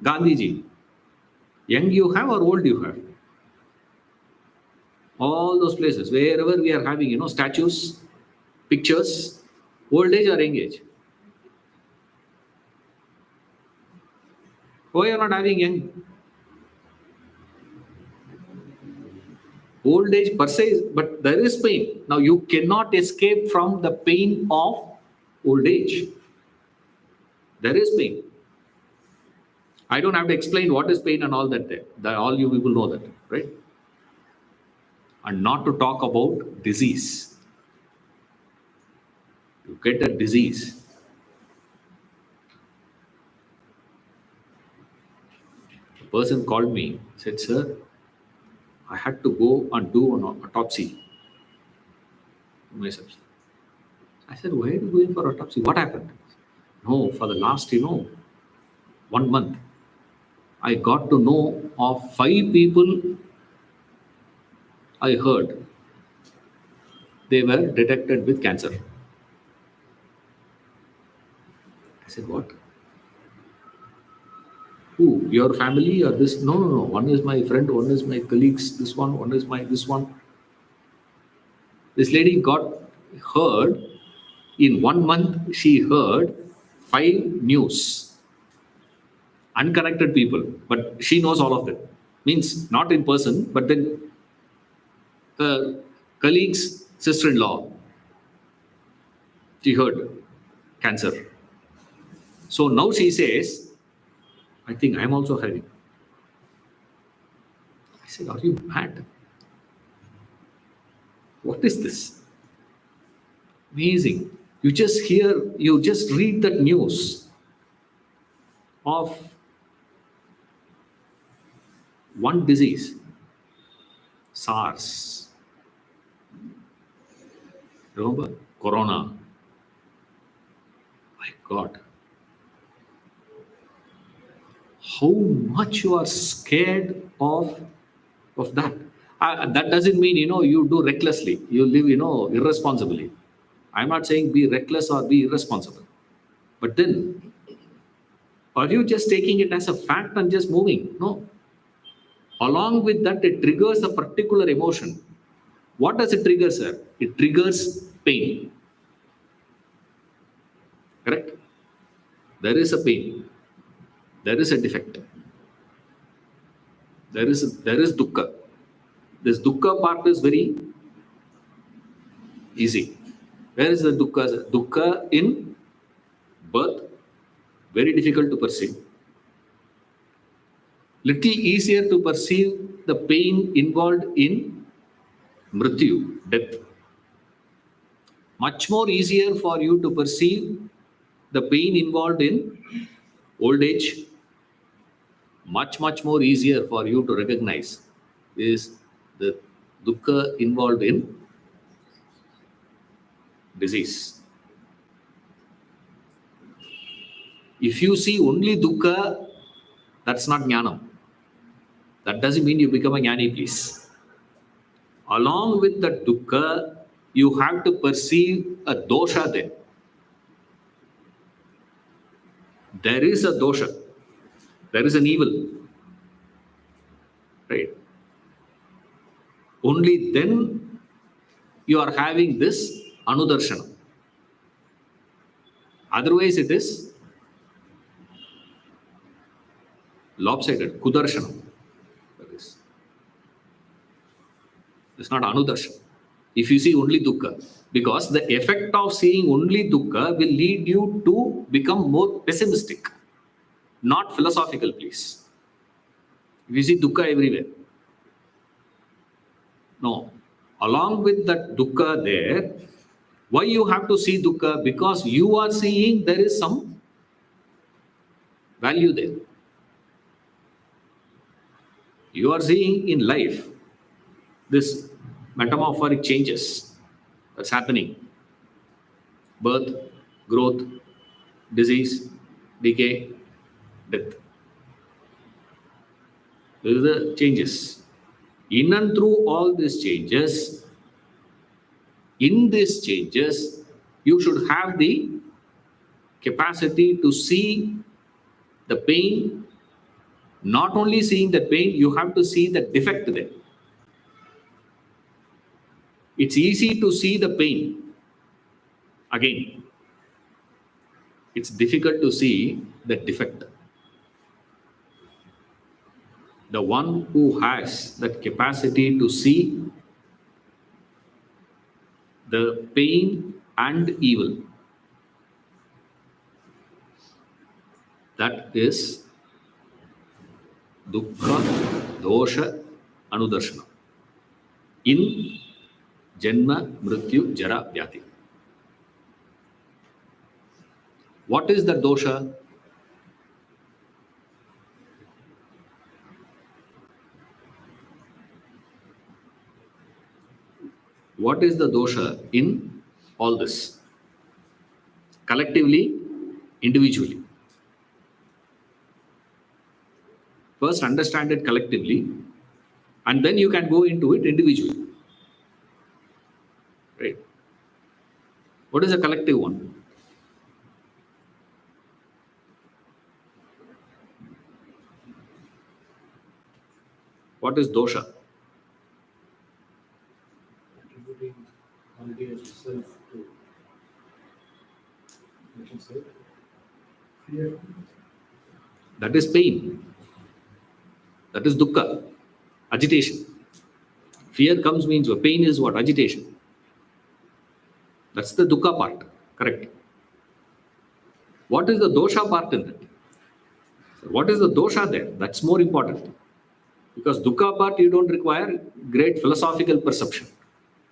Gandhiji, young you have or old you have? All those places, wherever we are having, statues, pictures, old age or young age? Why are not having young? Old age per se, but there is pain. Now you cannot escape from the pain of old age. There is pain. I don't have to explain what is pain and all that there. All you people know that, right? And not to talk about disease. You get a disease. A person called me, said, sir, I had to go and do an autopsy myself. I said, why are you going for autopsy? What happened? No, for the last, 1 month, I got to know of 5 people I heard they were detected with cancer. said, what? Who? Your family or this? No, no, no. One is my friend, one is my colleagues, one is my this one. This lady got heard in 1 month, she heard 5 news, unconnected people, but she knows all of them. Means not in person, but then her colleague's sister in law, she heard cancer. So now she says, I think I'm also having. I said, are you mad? What is this? Amazing. You just read that news of one disease, SARS. Remember? Corona. My God. How much you are scared of that. That doesn't mean, you do recklessly. You live, irresponsibly. I'm not saying be reckless or be irresponsible. But then, are you just taking it as a fact and just moving? No. Along with that, it triggers a particular emotion. What does it trigger, sir? It triggers pain. Correct? There is a pain. There is a defect. There is dukkha. This dukkha part is very easy. Where is the dukkha, sir? Dukkha in birth, very difficult to perceive. Little easier to perceive the pain involved in mrityu, death. Much more easier for you to perceive the pain involved in old age. Much, much more easier for you to recognize is the dukkha involved in disease. If you see only dukkha, that's not jnanam. That doesn't mean you become a jnani, please. Along with the dukkha, you have to perceive a dosha there. There is a dosha. There is an evil. Right? Only then you are having this anudarshana. Otherwise, it is lopsided, kudarshana. That is. It's not anudarshana. If you see only dukkha, because the effect of seeing only dukkha will lead you to become more pessimistic, not philosophical, please. If you see dukkha everywhere. No. Along with that dukkha there, why you have to see dukkha? Because you are seeing there is some value there. You are seeing in life this metamorphic changes that's happening. Birth, growth, disease, decay, death. These are the changes. In and through all these changes, in these changes, you should have the capacity to see the pain. Not only seeing the pain, you have to see the defect there. It's easy to see the pain. Again, it's difficult to see the defect. The one who has that capacity to see the pain and evil, that is dukkha, dosha, anudarshana. In janma, mrityu, jara, vyati. What is the dosha? What is the dosha in all this? Collectively, individually. First, understand it collectively, and then you can go into it individually. Right? What is a collective one? What is dosha? Attributing quality of self to mention self. Fear. That is pain. That is dukkha, agitation. Fear comes means what? Pain is what? Agitation. That's the dukkha part. Correct. What is the dosha part in that? What is the dosha there? That's more important. Because dukkha part, you don't require great philosophical perception.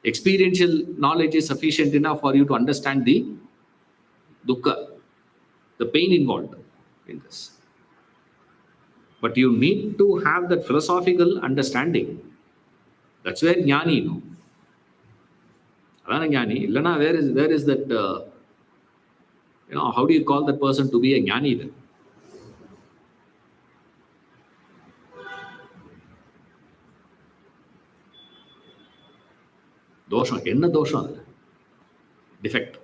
Experiential knowledge is sufficient enough for you to understand the dukkha, the pain involved in this. But you need to have that philosophical understanding. That's where jnani, no? அதான ஞானி இல்லைன்னா where is that how do you call that person to be a ஞானி then? தோஷம் என்ன தோஷம் அது? Defect.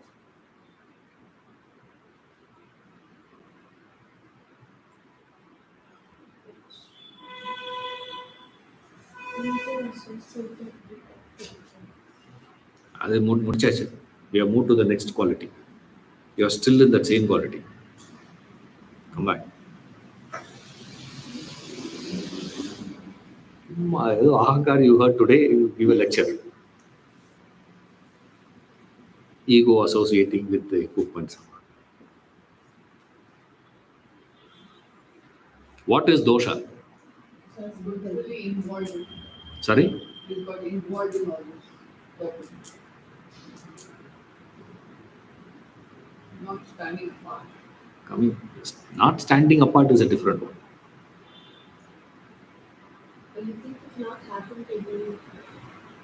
அது முடிச்சாச்சு. We have moved to the next quality. You are still in that same quality. Come back. Ahankar you heard today, you give a lecture. Ego associating with the equipments. What is dosha? So it's really involved. Sorry? You got involved in all this. Not standing apart. Not standing apart is a different one. But you think it not happened to you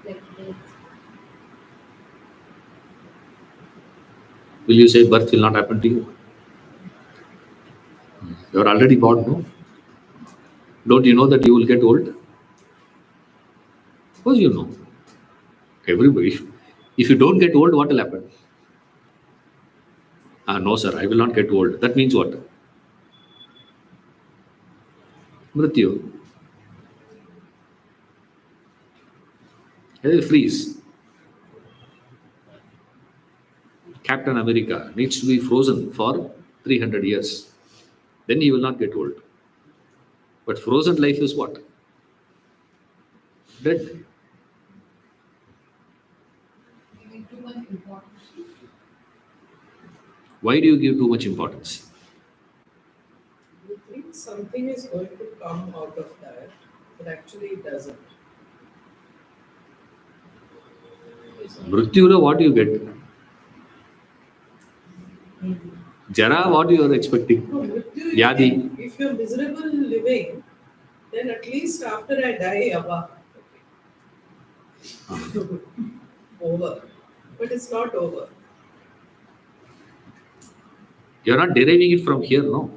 like this? Will you say birth will not happen to you? You are already born, no? Don't you know that you will get old? Of course you know. Everybody. If you don't get old, what will happen? No, sir, I will not get old. That means what? Mrityu. Freeze. Captain America needs to be frozen for 300 years. Then he will not get old. But frozen life is what? Dead. Giving too much importance. Why do you give too much importance? You think something is going to come out of that, but actually it doesn't. Mrityula, what do you get? Jara, what you are expecting? No, Mrityu, Yadi. if you're miserable living, then at least after I die, Abba. Over. But it's not over. You are not deriving it from here, no.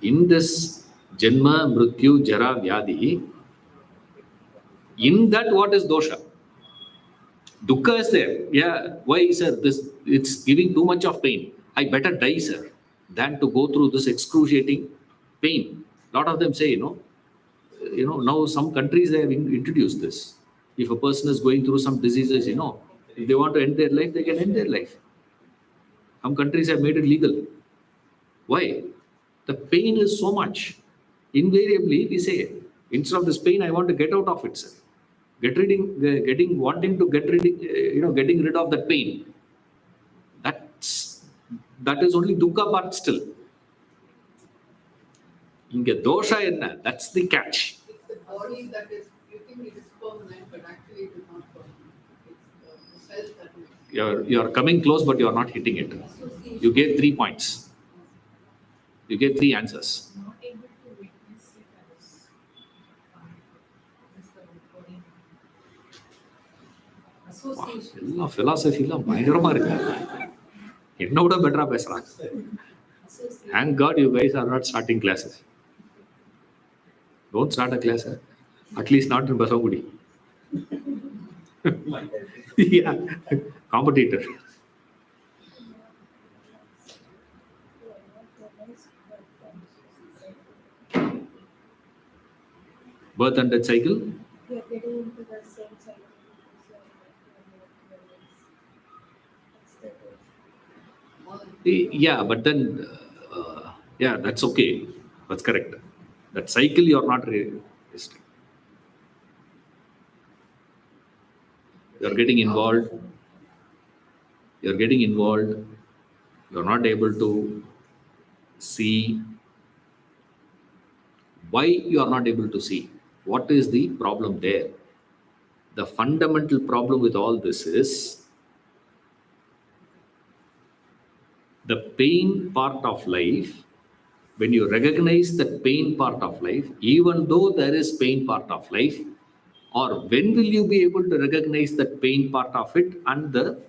In this Janma, Mrityu, Jara, Vyadi, in that what is dosha? Dukkha is there. Yeah, why, sir? It's giving too much of pain. I better die, sir, than to go through this excruciating pain. A lot of them say, now some countries they have introduced this. If a person is going through some diseases, if they want to end their life, they can end their life. Some countries have made it legal. Why? The pain is so much. Invariably, we say, instead of this pain, I want to get out of it, sir. Wanting to getting rid of that pain. That is only dukkha part still. Inga dosha enna? That's the catch. It's the body that is, you think it is permanent, but actually it is not permanent. It's the self that is. You're coming close, but you're not hitting it. Association. You gave 3 points. You gave 3 answers. Not able to witness it as just the recording. Association. எல்லாம் philosophy-லாம் பயங்கரமா இருக்கு. என்னோட பெட்டரா பேசுறாங்க. Association. Thank God you guys are not starting classes. Don't start a class. At least not in Basavagudi. Yeah, competitor. Birth and death cycle. You're getting into the same cycle because you're that's the truth. More than Yeah, but then, yeah, that's okay. That's correct. That cycle you're not resisting. You're getting involved. You're getting involved. You're not able to see why you are not able to see. What is the problem there? The fundamental problem with all this is the pain part of life. When you recognize the pain part of life, even though there is pain part of life, or when will you be able to recognize that pain part of it and the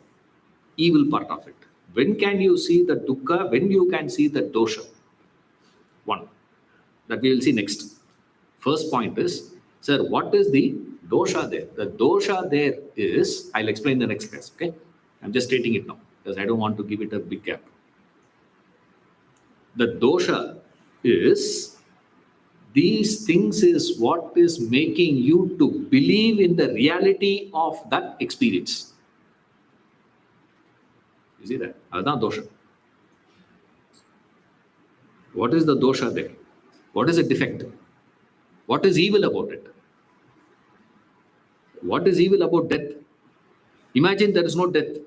evil part of it? When can you see the dukkha? When you can see the dosha? One that we will see next. First point is, sir, what is the dosha there? The dosha there is, I'll explain the next class, okay? I'm just stating it now because I don't want to give it a big gap. The dosha is, these things is what is making you to believe in the reality of that experience. You see that? That's dosha. What is the dosha there? What is a defect? What is evil about it? What is evil about death? Imagine there is no death.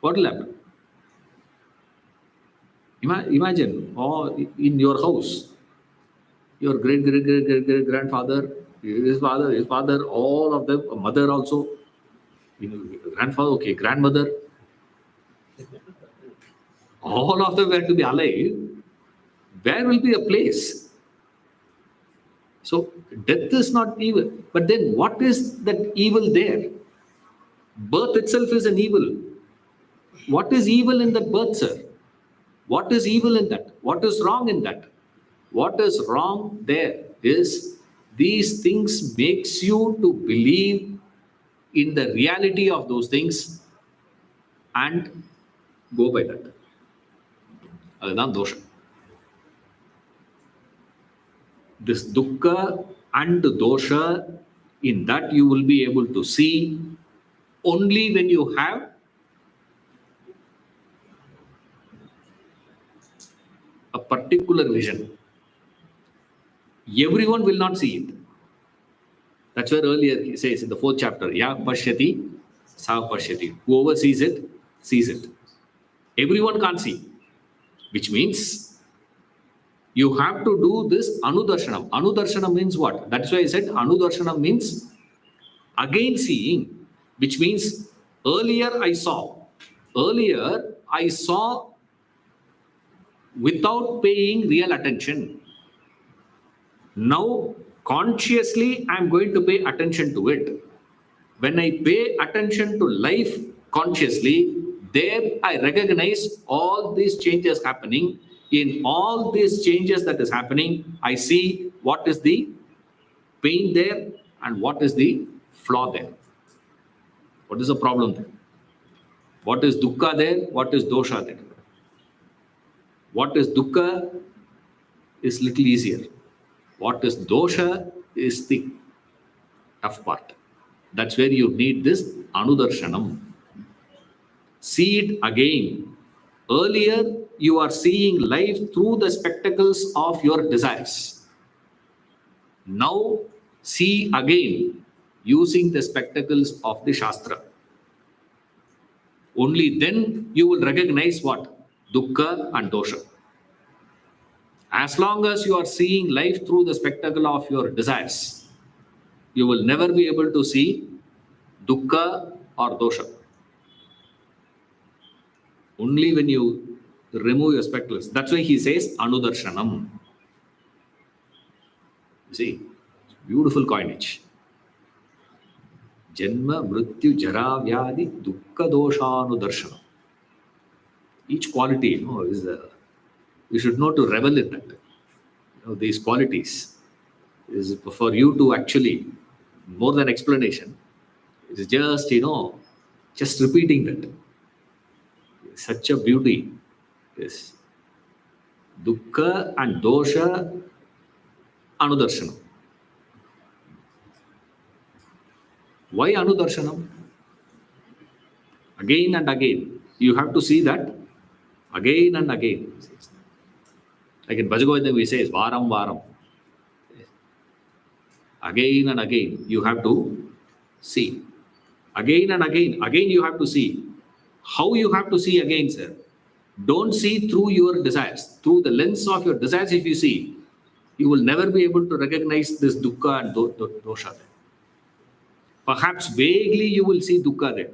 What will happen? Imagine, or in your house, your great grandfather, his father, all of them, mother also, grandfather, okay, grandmother, all of them were to be alive. Where will be a place? So death is not evil. But then what is that evil there? Birth itself is an evil. What is evil in that birth, sir? What is evil in that? What is wrong in that? What is wrong there is these things makes you to believe in the reality of those things and go by that. அதுதான் தோஷம். This dukkha and dosha, in that you will be able to see only when you have a particular vision. Everyone will not see it. That's where earlier he says in the 4th chapter, Ya Pashyati, Sa Pashyati. Whoever sees it, sees it. Everyone can't see. Which means you have to do this anudarshanam. Anudarshanam means what? That's why I said anudarshanam means again seeing, which means earlier I saw. Earlier I saw without paying real attention. Now consciously I'm going to pay attention to it. When I pay attention to life consciously, there I recognize all these changes happening. In all these changes that is happening, I see what is the pain there and what is the flaw there. What is the problem there? What is dukkha there? What is dosha there? What is dukkha is little easier. What is dosha is the tough part. That's where you need this anudarshanam. See it again. Earlier, you are seeing life through the spectacles of your desires. Now, see again using the spectacles of the Shastra. Only then you will recognize what? Dukkha and dosha. As long as you are seeing life through the spectacle of your desires, you will never be able to see dukkha or dosha. Only when you remove your spectacles. That's why he says anudarshanam. You see, beautiful coinage. Janma, mrityu, jara, vyadi, dukkha, dosha, anudarshanam. Each quality, is you should know to revel in that. These qualities is for you to actually, more than explanation, it is just, just repeating that. Such a beauty. Yes. Dukkha and dosha, anudarshanam. Why Anudarshanam? Again and again. You have to see that again and again. Like in Bhajagovinda, we say, Varam Varam. Again and again, you have to see. Again and again, you have to see. How you have to see again, sir? Don't see through your desires. Through the lens of your desires, if you see, you will never be able to recognize this dukkha and dosha there. Perhaps vaguely you will see dukkha there.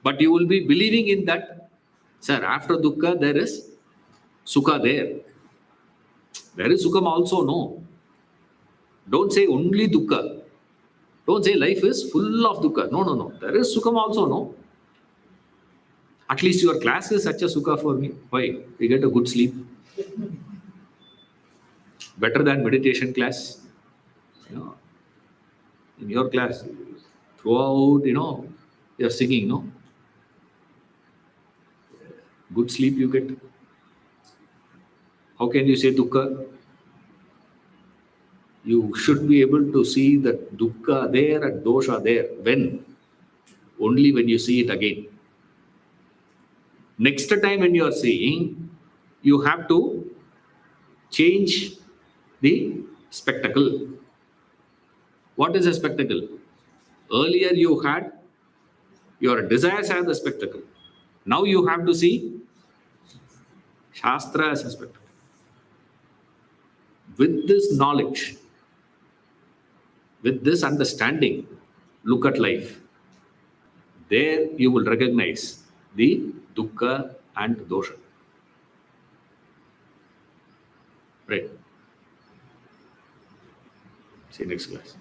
But you will be believing in that, sir, after dukkha, there is sukha there. There is sukham also, no. Don't say only dukkha. Don't say life is full of dukkha. No, no, no. There is sukham also, no. At least your class is such a sukha for me. Why? We get a good sleep. Better than meditation class. You know, in your class, throughout, you're singing, no? Good sleep you get. How can you say dukkha? You should be able to see that dukkha there and dosha there. When? Only when you see it again. Next time when you are seeing, you have to change the spectacle. What is a spectacle? Earlier you had your desires as a spectacle. Now you have to see Shastra as a spectacle. With this knowledge, with this understanding, look at life. There you will recognize the dukkha and dosha. Right. See you next class.